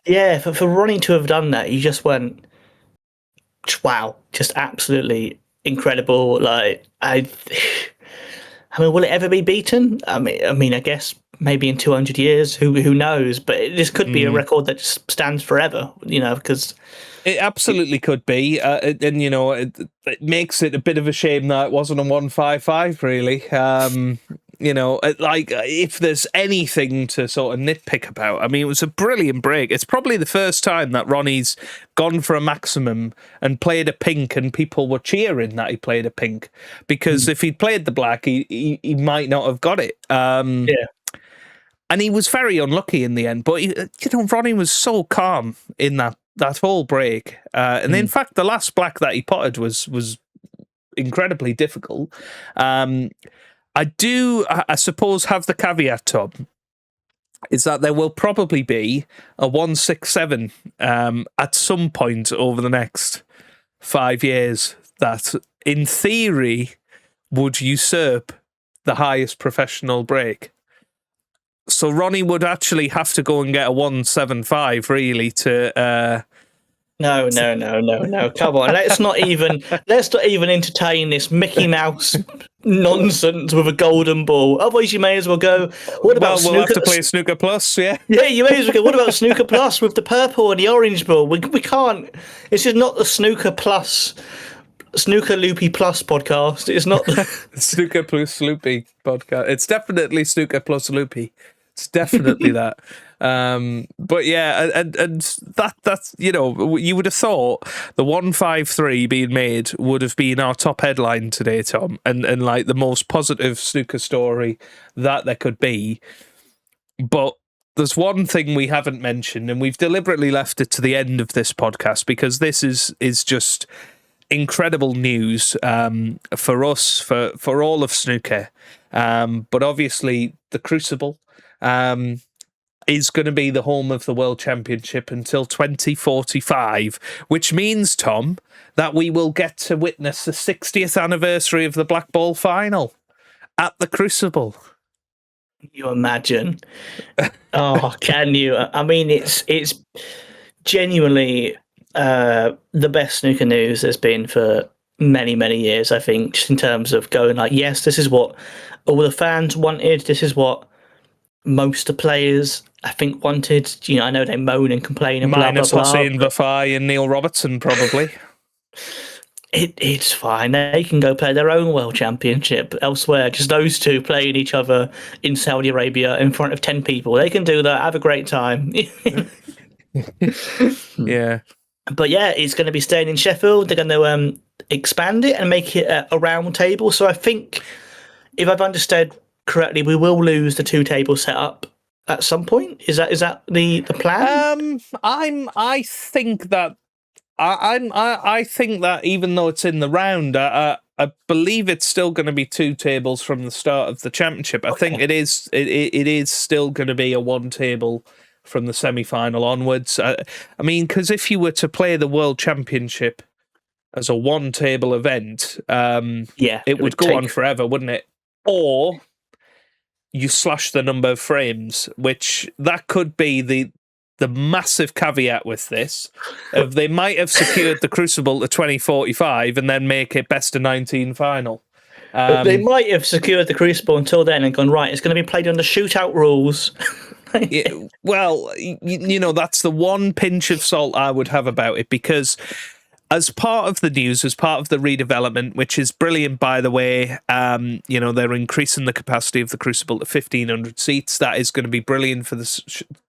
yeah, for Ronnie to have done that, he just went, wow, just absolutely incredible. Like, I mean, will it ever be beaten? I mean, I guess maybe in 200 years, who knows? But this could be a record that just stands forever, you know, because it absolutely could be, and you know, it makes it a bit of a shame that it wasn't a 1-5-5, really. You know, like, if there's anything to sort of nitpick about, I mean, it was a brilliant break. It's probably the first time that Ronnie's gone for a maximum and played a pink, and people were cheering that he played a pink, because if he'd played the black, he might not have got it. And he was very unlucky in the end. But you know, Ronnie was so calm in that whole break, and in fact, the last black that he potted was incredibly difficult. I suppose, have the caveat, Tom, is that there will probably be a 167 at some point over the next 5 years that, in theory, would usurp the highest professional break. So Ronnie would actually have to go and get a 175 really to. No. Come on, let's not even entertain this Mickey Mouse nonsense with a golden ball. Otherwise, you may as well go. What about we'll have to play Snooker Plus, yeah. Yeah, you may as well go. What about Snooker Plus with the purple and the orange ball? We can't. This is not the Snooker Plus. Snooker Loopy Plus podcast. It's not the Snooker Plus Loopy podcast. It's definitely Snooker Plus Loopy. It's definitely that. But yeah, and that's, you know, you would have thought the 153 being made would have been our top headline today, Tom, and like the most positive snooker story that there could be. But there's one thing we haven't mentioned, and we've deliberately left it to the end of this podcast because this is just incredible news for us, for all of snooker. But obviously the Crucible is going to be the home of the World Championship until 2045, which means, Tom, that we will get to witness the 60th anniversary of the Black Ball final at the Crucible. You imagine? Oh, can you? I mean, it's genuinely the best snooker news there's been for many years, I think, just in terms of going like, yes, this is what all the fans wanted. This is what most of the players, I think, wanted. You know, I know they moan and complain and minus blah, blah, blah. Hossein Vafai and Neil Robertson, probably. It's fine. They can go play their own World Championship elsewhere. Just those two playing each other in Saudi Arabia in front of 10 people. They can do that. Have a great time. Yeah. But yeah, it's going to be staying in Sheffield. They're going to expand it and make it a round table. So I think, if I've understood correctly, we will lose the two table setup at some point. Is that the plan? I think that I think that even though it's in the round, I believe it's still going to be two tables from the start of the championship. I think it is still going to be a one table from the semi-final onwards. I mean, because if you were to play the World Championship as a one-table event, it would go on forever, wouldn't it? Or you slash the number of frames, which that could be the massive caveat with this. They might have secured the Crucible to 2045 and then make it best of 19 final. They might have secured the Crucible until then and gone, right, it's going to be played under shootout rules. Yeah, well, you know, that's the one pinch of salt I would have about it, because as part of the news, as part of the redevelopment, which is brilliant, by the way, you know, they're increasing the capacity of the Crucible to 1,500 seats. That is going to be brilliant for the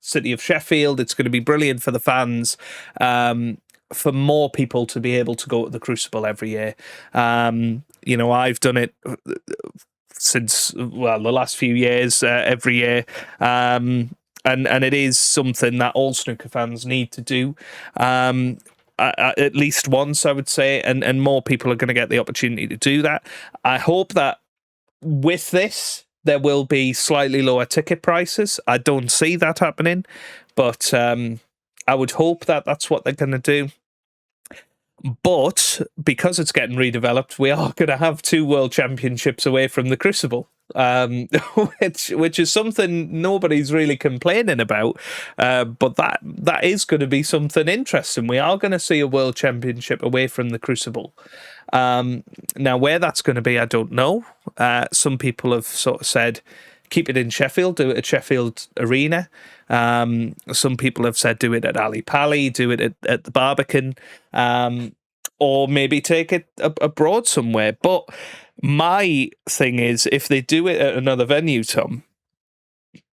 city of Sheffield. It's going to be brilliant for the fans, for more people to be able to go to the Crucible every year. You know, I've done it since, well, the last few years, every year. And it is something that all snooker fans need to do at least once, I would say, and more people are going to get the opportunity to do that. I hope that with this, there will be slightly lower ticket prices. I don't see that happening, but I would hope that that's what they're going to do. But because it's getting redeveloped, we are going to have two World Championships away from the Crucible, which is something nobody's really complaining about. But that is going to be something interesting. We are going to see a World Championship away from the Crucible. Now, where that's going to be, I don't know. Some people have sort of said, keep it in Sheffield, do it at Sheffield Arena. Some people have said do it at Ali Pali, do it at the Barbican, or maybe take it abroad somewhere. But my thing is, if they do it at another venue, Tom,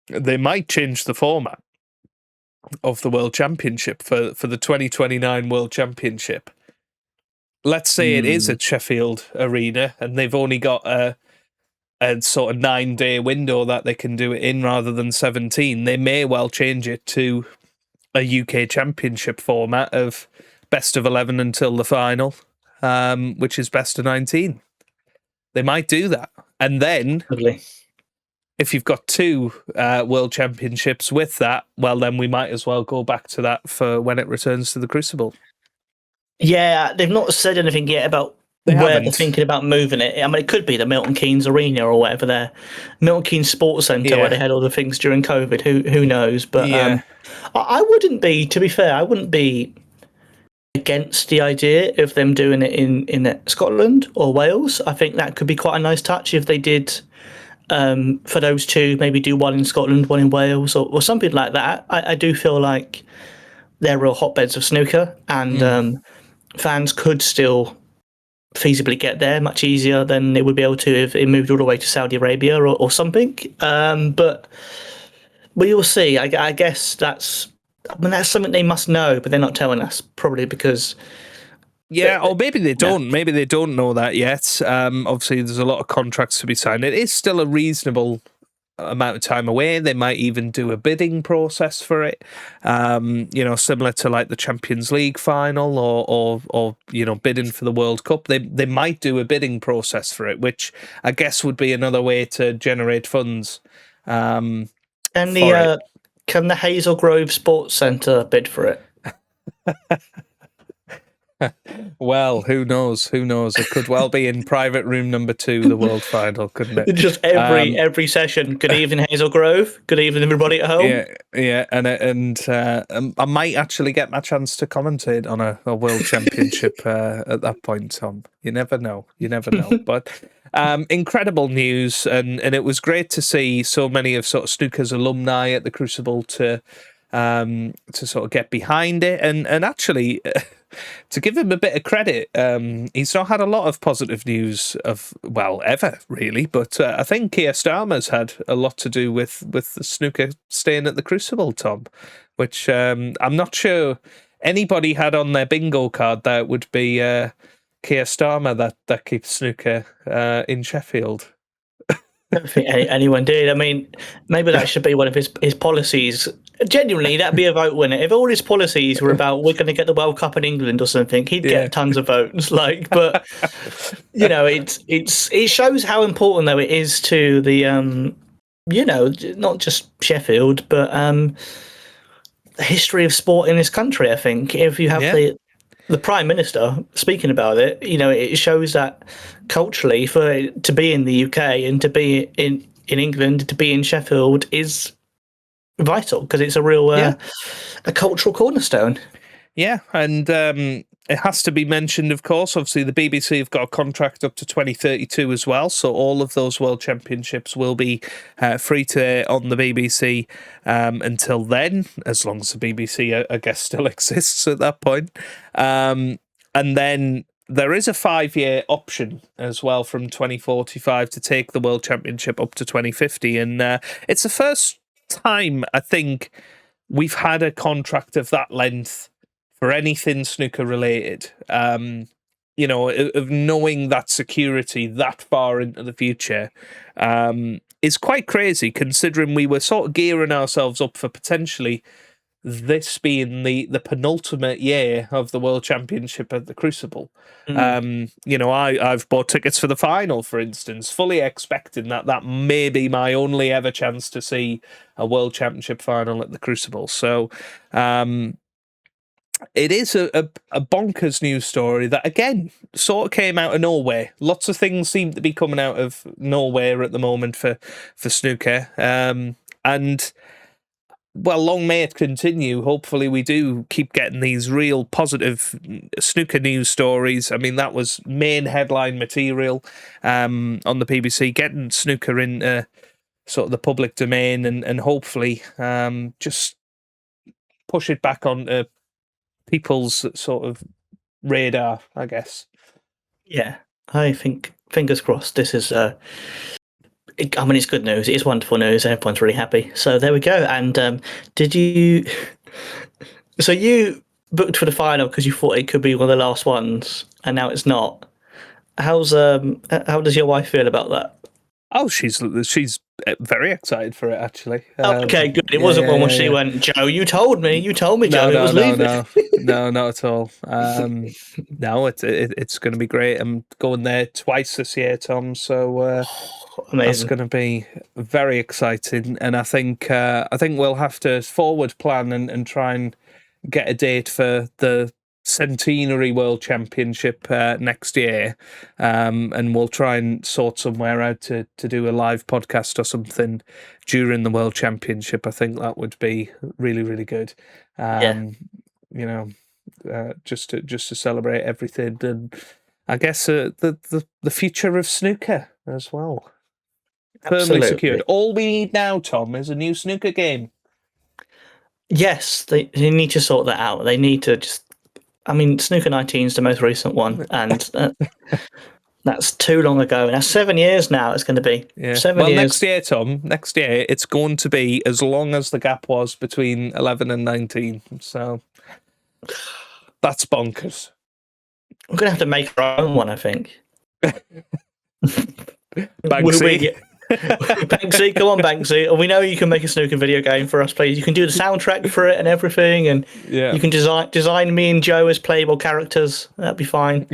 they might change the format of the World Championship for the 2029 World Championship. Let's say it is at Sheffield Arena and they've only got a sort of 9-day window that they can do it in rather than 17. They may well change it to a UK Championship format of best of 11 until the final. which is best of 19. They might do that. And then, Lovely. if you've got 2 World Championships with that, well, then we might as well go back to that for when it returns to the Crucible. Yeah, they've not said anything yet about They where haven't. they're thinking about moving it. I mean, it could be the Milton Keynes Arena or whatever there, Milton Keynes Sports Centre, Yeah. where they had all the things during COVID. Who knows? But Yeah. I wouldn't be. To be fair, I wouldn't be against the idea of them doing it in Scotland or Wales. I think that could be quite a nice touch if they did. For those 2, maybe do one in Scotland, one in Wales, or something like that. I do feel like they're real hotbeds of snooker, and fans could still feasibly get there much easier than they would be able to if it moved all the way to Saudi Arabia or something. But we will see. I guess that's something they must know, but they're not telling us, probably because... Yeah, or maybe they don't. Maybe they don't know that yet. Obviously, there's a lot of contracts to be signed. It is still a reasonable amount of time away. They might even do a bidding process for it. Similar to like the Champions League final or bidding for the World Cup. They might do a bidding process for it, which I guess would be another way to generate funds. Can the Hazel Grove Sports Centre bid for it? Well, who knows? Who knows? It could well be in private room number 2, the World Final, couldn't it? Just every session. Good evening, Hazel Grove. Good evening, everybody at home. Yeah, and I might actually get my chance to commentate on a World Championship at that point, Tom. You never know. But incredible news, and it was great to see so many of sort of snooker's alumni at the Crucible to sort of get behind it, and actually. To give him a bit of credit, he's not had a lot of positive news ever, really. But I think Keir Starmer's had a lot to do with the snooker staying at the Crucible, Tom, which I'm not sure anybody had on their bingo card that it would be Keir Starmer that keeps snooker in Sheffield. I don't think anyone did. I mean, maybe that should be one of his policies. Genuinely, that'd be a vote winner. If all his policies were about we're going to get the World Cup in England or something, he'd get tons of votes. But it shows how important though it is to the not just Sheffield, but the history of sport in this country. I think if you have the Prime Minister speaking about it, it shows that culturally, for it to be in the UK and to be in England, to be in Sheffield is vital because it's a real a cultural cornerstone. Yeah, and it has to be mentioned, of course. Obviously, the BBC have got a contract up to 2032 as well, so all of those World Championships will be free to air on the BBC until then, as long as the BBC, I guess, still exists at that point. And then there is a 5-year option as well from 2045 to take the World Championship up to 2050, and it's the first time I think we've had a contract of that length for anything snooker related, of knowing that security that far into the future is quite crazy, considering we were sort of gearing ourselves up for potentially this being the penultimate year of the World Championship at the Crucible. I've bought tickets for the final, for instance, fully expecting that may be my only ever chance to see a World Championship final at the Crucible. So it is a bonkers news story that, again, sort of came out of nowhere. Lots of things seem to be coming out of nowhere at the moment for snooker. Well, long may it continue. Hopefully we do keep getting these real positive snooker news stories. I mean, that was main headline material on the BBC, getting snooker in sort of the public domain and hopefully just push it back on people's sort of radar, I guess. Yeah, I think, fingers crossed, this is... it's good news. It is wonderful news. Everyone's really happy. So there we go. And did you... So you booked for the final because you thought it could be one of the last ones, and now it's not. How does your wife feel about that? Oh, she's very excited for it, actually. Okay, good. It wasn't one when she went, Joe, you told me, Joe, it was leaving. No, not at all. No, it's going to be great. I'm going there twice this year, Tom. So Amazing. that's going to be very exciting. And I think we'll have to forward plan and try and get a date for the Centenary World Championship next year, and we'll try and sort somewhere out to do a live podcast or something during the World Championship. I think that would be really, really good. Just to celebrate everything, and I guess the future of snooker as well. Firmly secured. All we need now, Tom, is a new snooker game. Yes, they need to sort that out. They need to just. I mean, Snooker 19 is the most recent one, and that's too long ago. And that's 7 years now. It's going to be 7 years. Next year, Tom. Next year, it's going to be as long as the gap was between 11 and 19. So that's bonkers. We're going to have to make our own one, I think. Banksy. Banksy, come on, Banksy. We know you can make a snooker video game for us, please. You can do the soundtrack for it and everything, and you can design me and Joe as playable characters. That'd be fine.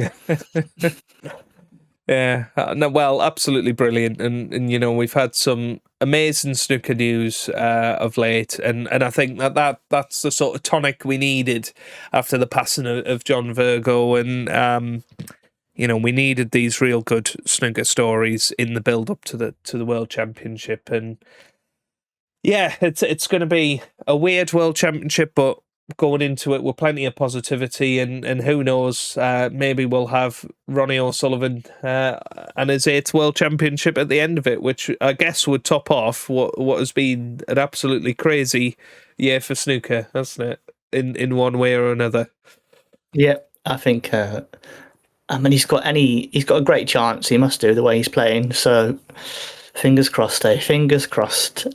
Well, absolutely brilliant, and we've had some amazing snooker news of late, and I think that's the sort of tonic we needed after the passing of John Virgo, and we needed these real good snooker stories in the build up to the World Championship, and it's going to be a weird World Championship, but going into it with plenty of positivity, and who knows, maybe we'll have Ronnie O'Sullivan and his 8th World Championship at the end of it, which I guess would top off what has been an absolutely crazy year for snooker, hasn't it? In one way or another. Yeah, I think. He's got a great chance. He must do the way he's playing. So, fingers crossed, Fingers crossed.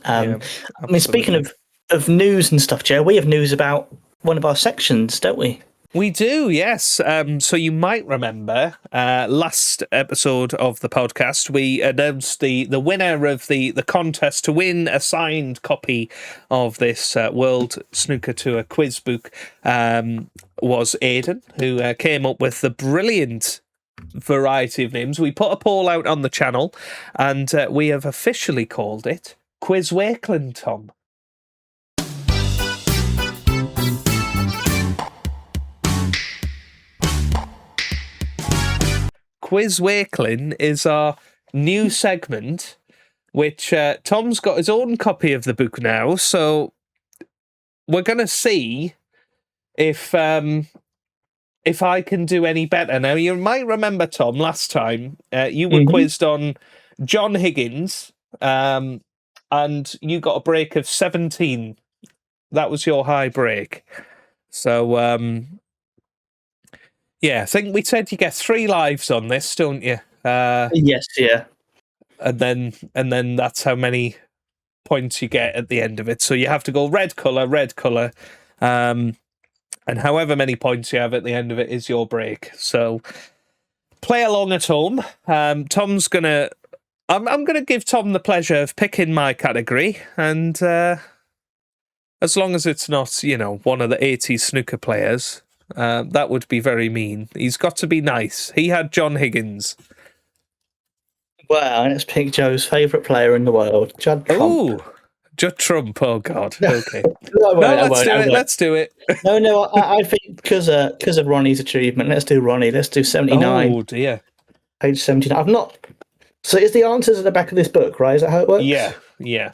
Speaking of news and stuff, Joe, we have news about one of our sections, don't we? We do, yes. So you might remember last episode of the podcast, we announced the winner of the contest to win a signed copy of this World Snooker Tour quiz book was Aidan, who came up with the brilliant variety of names. We put a poll out on the channel, and we have officially called it Quiz Wakelin, Tom. Quiz Wakelin is our new segment, which Tom's got his own copy of the book now, so we're going to see if I can do any better. Now, you might remember, Tom, last time you were quizzed on John Higgins, and you got a break of 17. That was your high break. So, I think we said you get 3 lives on this, don't you? Yes, yeah. And then that's how many points you get at the end of it. So you have to go red colour, and however many points you have at the end of it is your break. So play along at home. I'm gonna give Tom the pleasure of picking my category, and as long as it's not, one of the 80s snooker players, that would be very mean. He's got to be nice. He had John Higgins. Well, let's pick Joe's favourite player in the world, Judd Trump. Ooh, Judd Trump. Oh God. Okay. Let's do it. No. I think because of Ronnie's achievement, let's do Ronnie. Let's do 79. Oh dear. Page 79. I've not. So is the answers at the back of this book, right? Is that how it works? Yeah.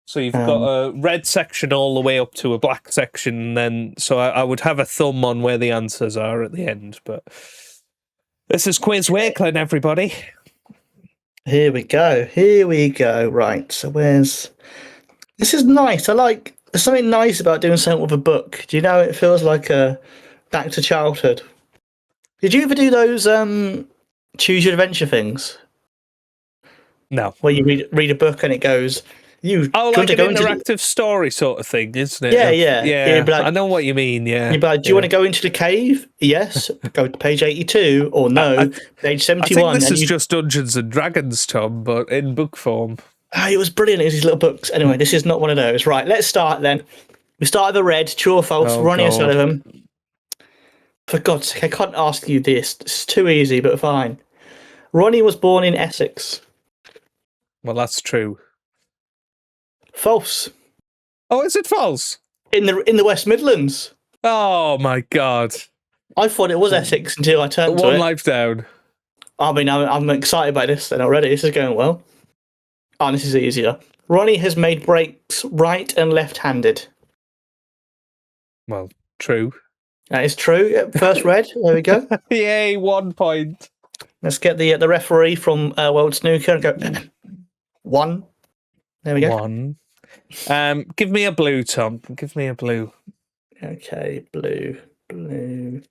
So you've got a red section all the way up to a black section, and then so I would have a thumb on where the answers are at the end. But this is Quiz Wakelin, everybody. Here we go. Right. So this is nice. There's something nice about doing something with a book. Do you know? It feels like a back to childhood. Did you ever do those choose your adventure things? No. Where you read a book and it goes, You Oh, do you want like to an go into interactive story sort of thing, isn't it? Yeah, yeah. Yeah, You'd be like- I know what you mean, yeah. You'd be like, do you want to go into the cave? Yes. Go to page 82, or no, page I 71. think this and is you... just Dungeons and Dragons, Tom, but in book form. It was brilliant. It was these little books. Anyway, this is not one of those. Right, let's start then. We start with the red. True or false? Oh, Ronnie God. O'Sullivan. For God's sake, I can't ask you this. It's too easy, but fine. Ronnie was born in Essex. Well, that's true. False. Oh, is it false? In the West Midlands. Oh, my God. I thought it was Essex until I turned to One it. life down. I mean, I'm excited by this then already. This is going well. Oh, this is easier. Ronnie has made breaks right and left-handed. Well, true. That is true. Yep, first red. There we go. Yay, 1 point. Let's get the referee from World Snooker and go. 1. There we go. 1. Give me a blue, Tom. Give me a blue. Okay, blue. In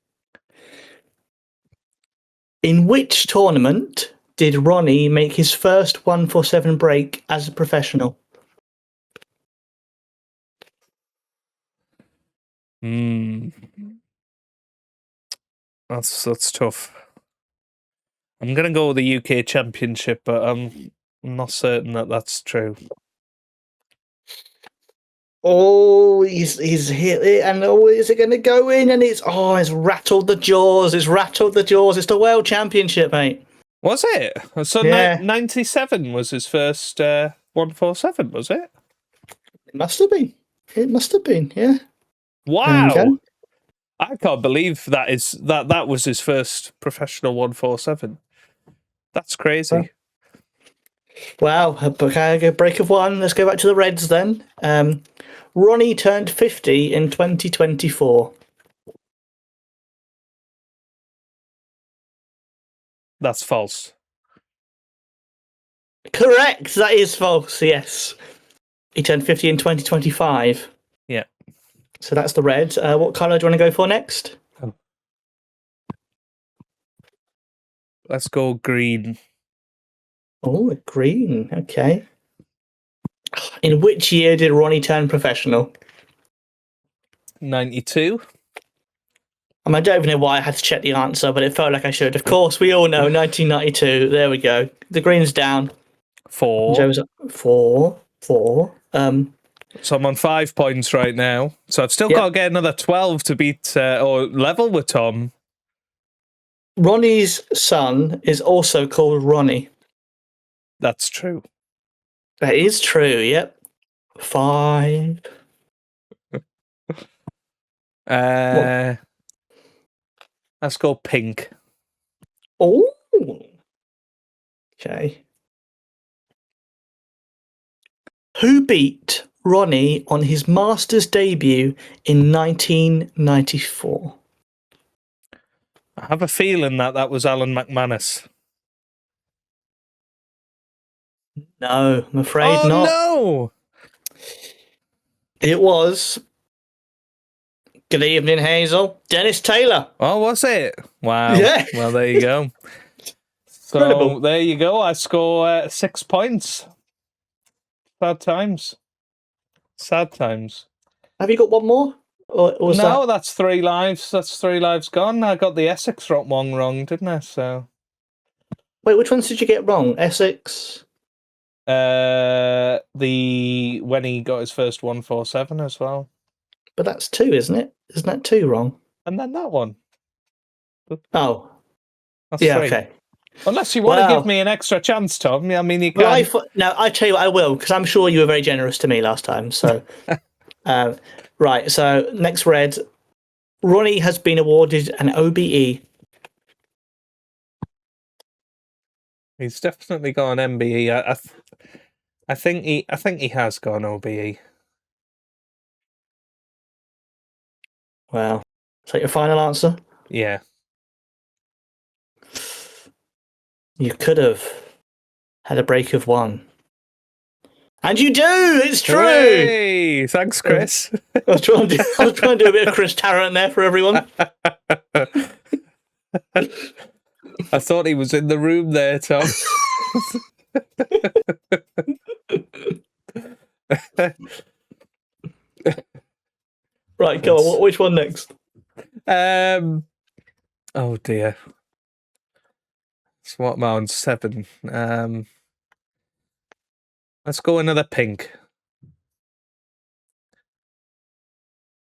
which tournament did Ronnie make his first 147 break as a professional? That's tough. I'm going to go with the UK Championship, but I'm not certain that that's true. Oh, he's hit it, and is it going to go in? And it's rattled the jaws. It's rattled the jaws. It's the World Championship, mate. Was it? So Yeah. 97 was his first 147, was it? It must have been. Yeah. Wow! There you go. I can't believe that was his first professional 147. That's crazy. Wow, a break of 1. Let's go back to the Reds then. Ronnie turned 50 in 2024. That's false. Correct, that is false, yes. He turned 50 in 2025. Yeah. So that's the red. What colour do you want to go for next? Let's go green. Oh, green, okay. In which year did Ronnie turn professional? 92. I don't even know why I had to check the answer, but it felt like I should. Of course, we all know 1992. There we go. The green's down. 4. Joe's up 4. So I'm on 5 points right now. So I've still got to get another 12 to beat or level with Tom. Ronnie's son is also called Ronnie. That's true. That is true, yep. 5. Let's go pink. Oh. Okay. Who beat Ronnie on his Masters debut in 1994? I have a feeling that was Alan McManus. No, I'm afraid not. No! It was. Good evening, Hazel. Dennis Taylor. Oh, was it? Wow. Yeah. Well, there you go. So Incredible. there you go. I score 6 points. Sad times. Have you got one more? Or was No, that... that's 3 lives. That's 3 lives gone. I got the Essex one wrong, didn't I? So Wait, which ones did you get wrong? Essex? when he got his first 147 as well. But that's 2, isn't it? Isn't that 2 wrong? And then that one. Oh. That's Yeah, 3. okay. Unless you want to Well- give me an extra chance, Tom. I mean, you can. Well, no, I tell you what, I will, because I'm sure you were very generous to me last time. So, right. So next red, Ronnie has been awarded an OBE. He's definitely got an MBE. I think he has got an OBE. Wow. Is that your final answer? Yeah. You could have had a break of 1. And you do! It's true! Hooray! Thanks, Chris. I was trying to do a bit of Chris Tarrant there for everyone. I thought he was in the room there, Tom. Right, go on. Which one next? Oh dear. So what am I on? 7. Let's go another pink.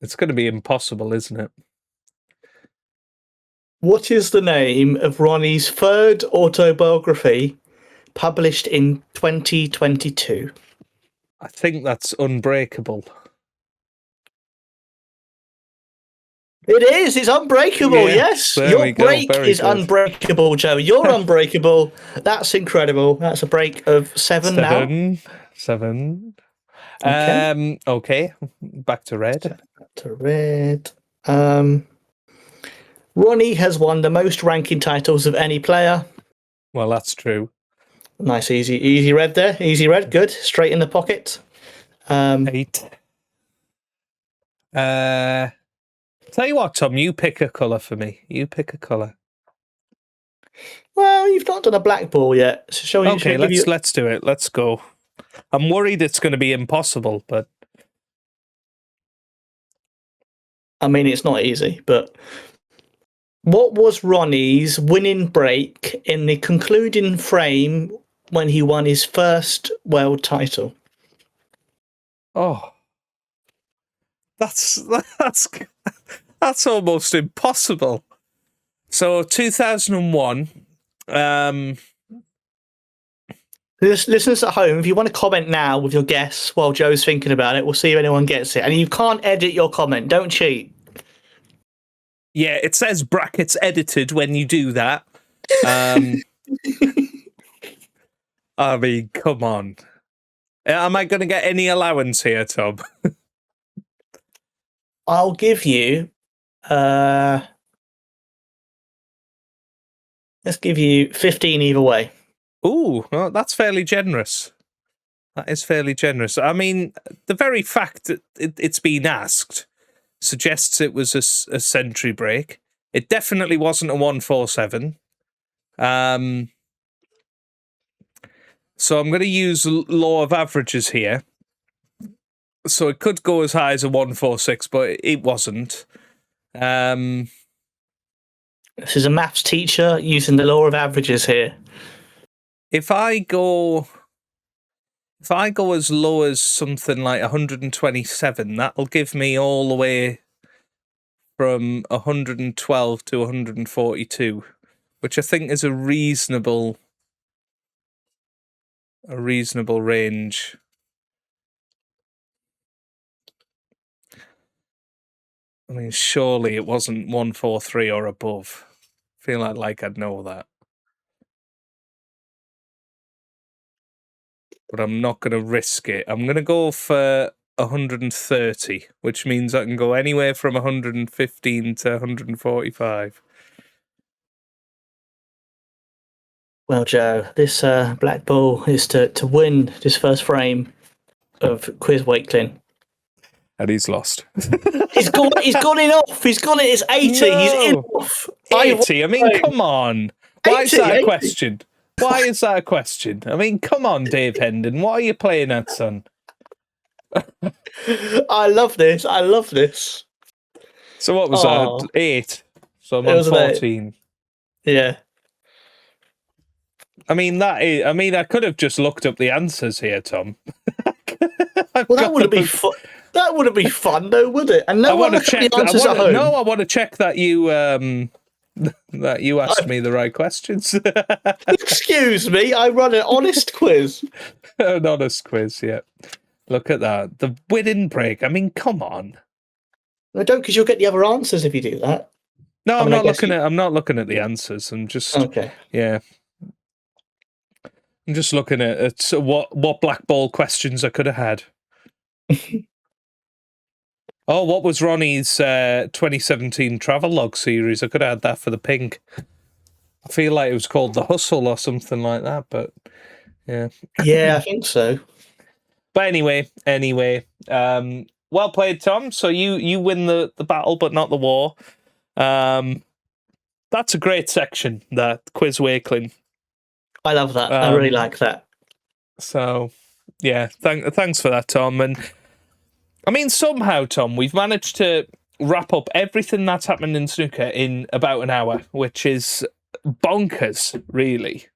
It's going to be impossible, isn't it? What is the name of Ronnie's third autobiography published in 2022? I think that's Unbreakable. It is. It's Unbreakable. Yeah, yes, there your we go. break Very is good. unbreakable, Joe. You're unbreakable. That's incredible. That's a break of 7 now. 7. Okay. Okay. Back to red. To red. Ronnie has won the most ranking titles of any player. Well, that's true. Nice, easy red there. Easy red. Good. Straight in the pocket. 8. Tell you what, Tom, you pick a colour for me. You pick a colour. Well, you've not done a black ball yet. So shall we? Okay, let's do it. Let's go. I'm worried it's going to be impossible, but I mean, it's not easy, but what was Ronnie's winning break in the concluding frame when he won his first world title? oh, that's almost impossible. So 2001. Listeners at home, if you want to comment now with your guess while Joe's thinking about it, we'll see if anyone gets it. And you can't edit your comment. Don't cheat. Yeah, it says brackets edited when you do that. I mean, come on. Am I going to get any allowance here, Tom? I'll give you... let's give you 15 either way. Ooh, well, that's fairly generous. That is fairly generous. I mean, the very fact that it's been asked suggests it was a century break. It definitely wasn't a 147. So I'm going to use law of averages here. So it could go as high as a 146, but it wasn't. This is a maths teacher using the law of averages here. If I go as low as something like 127, that'll give me all the way from 112 to 142, which I think is a reasonable range. I mean, surely it wasn't 143 or above. I feel like I'd know that. But I'm not going to risk it. I'm going to go for 130, which means I can go anywhere from 115 to 145. Well, Joe, this black ball is to win this first frame of Quiz Wakelin. And he's lost. He's got it off. He's got it. It's 80. No. He's in off. 80? I mean, come on. Why is 80, that a 80. question? Why is that a question? I mean, come on, Dave Hendon. What are you playing at, son? I love this. I love this. So what was that? 8. So I'm It on was an 14. Yeah. I mean, I could have just looked up the answers here, Tom. Well, that wouldn't be fun. That wouldn't be fun, though, would it? And no one look at the answers at home. No, I want to check that you asked me the right questions. Excuse me, I run an honest quiz. An honest quiz, yeah. Look at that. The winning break. I mean, come on. No, don't, because you'll get the other answers if you do that. No, I I'm mean, not looking at. I'm not looking at the answers. I'm just. Okay. Yeah. I'm just looking at what black ball questions I could have had. Oh, what was Ronnie's 2017 travelogue series? I could have had that for the pink. I feel like it was called The Hustle or something like that, but yeah. Yeah, I think so. But anyway, well played, Tom. So you win the battle, but not the war. That's a great section, that Quiz Wakelin. I love that. I really like that. So Yeah. Thanks for that, Tom. And I mean, somehow, Tom, we've managed to wrap up everything that's happened in snooker in about an hour, which is bonkers, really.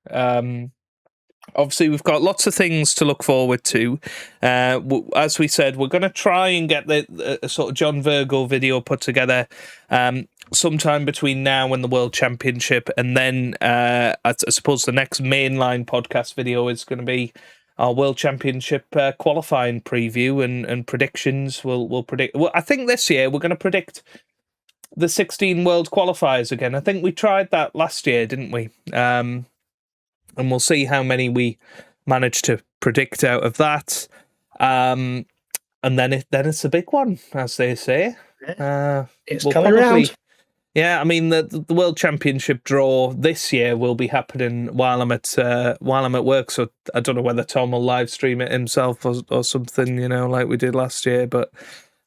Obviously, we've got lots of things to look forward to. As we said, we're going to try and get the sort of John Virgo video put together sometime between now and the World Championship. And then I suppose the next mainline podcast video is going to be our World Championship qualifying preview and predictions. We'll predict. Well, I think this year we're going to predict the 16 World Qualifiers again. I think we tried that last year, didn't we? And we'll see how many we manage to predict out of that. And then it's a big one, as they say. It's coming around. Yeah, I mean the World Championship draw this year will be happening while I'm at work. So I don't know whether Tom will live stream it himself or something, like we did last year. But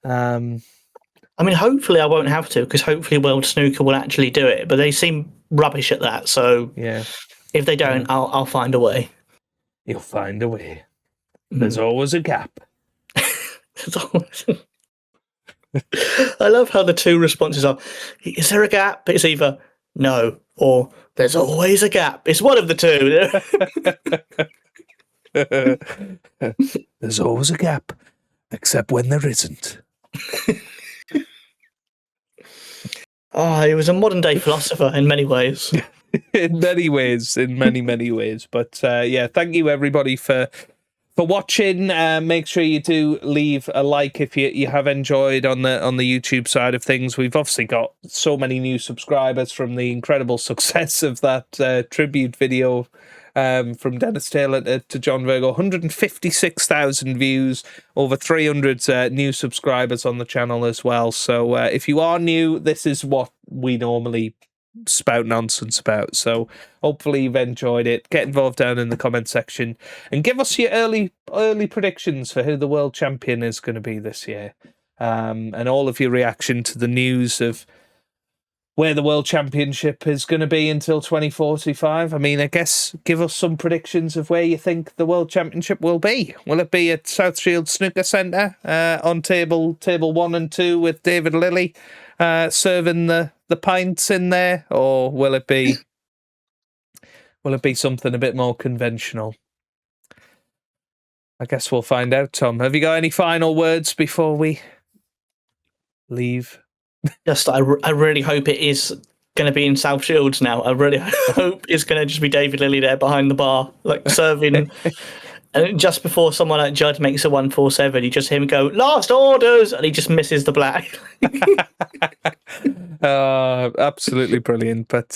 I mean, hopefully I won't have to, because hopefully World Snooker will actually do it. But they seem rubbish at that. So yeah. If they don't, I'll find a way. You'll find a way. There's always a gap. There's always. I love how the two responses are: is there a gap? It's either no or there's always a gap. It's one of the two. There's always a gap, except when there isn't. He was a modern day philosopher in many ways. In many ways. But thank you everybody for watching. Make sure you do leave a like if you have enjoyed on the YouTube side of things. We've obviously got so many new subscribers from the incredible success of that tribute video from Dennis Taylor to John Virgo. 156,000 views, over 300 new subscribers on the channel as well. So if you are new, this is what we normally spout nonsense about. So hopefully you've enjoyed it. Get involved down in the comment section and give us your early predictions for who the world champion is going to be this year, and all of your reaction to the news of where the World Championship is going to be until 2045. I mean, I guess give us some predictions of where you think the World Championship will be. Will it be at South Shields Snooker Centre on table 1 and 2 with David Lilly serving the pints in there, or will it be something a bit more conventional? I guess we'll find out. Tom, have you got any final words before we leave? Just, I really hope it is going to be in South Shields now. I really hope it's going to just be David Lilly there behind the bar, like serving. And just before someone like Judd makes a 147, you just hear him go, "Last orders," and he just misses the black. Absolutely brilliant. But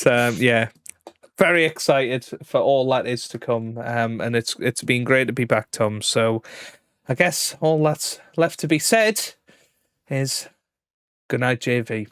very excited for all that is to come. And it's been great to be back, Tom. So I guess all that's left to be said is good night, JV.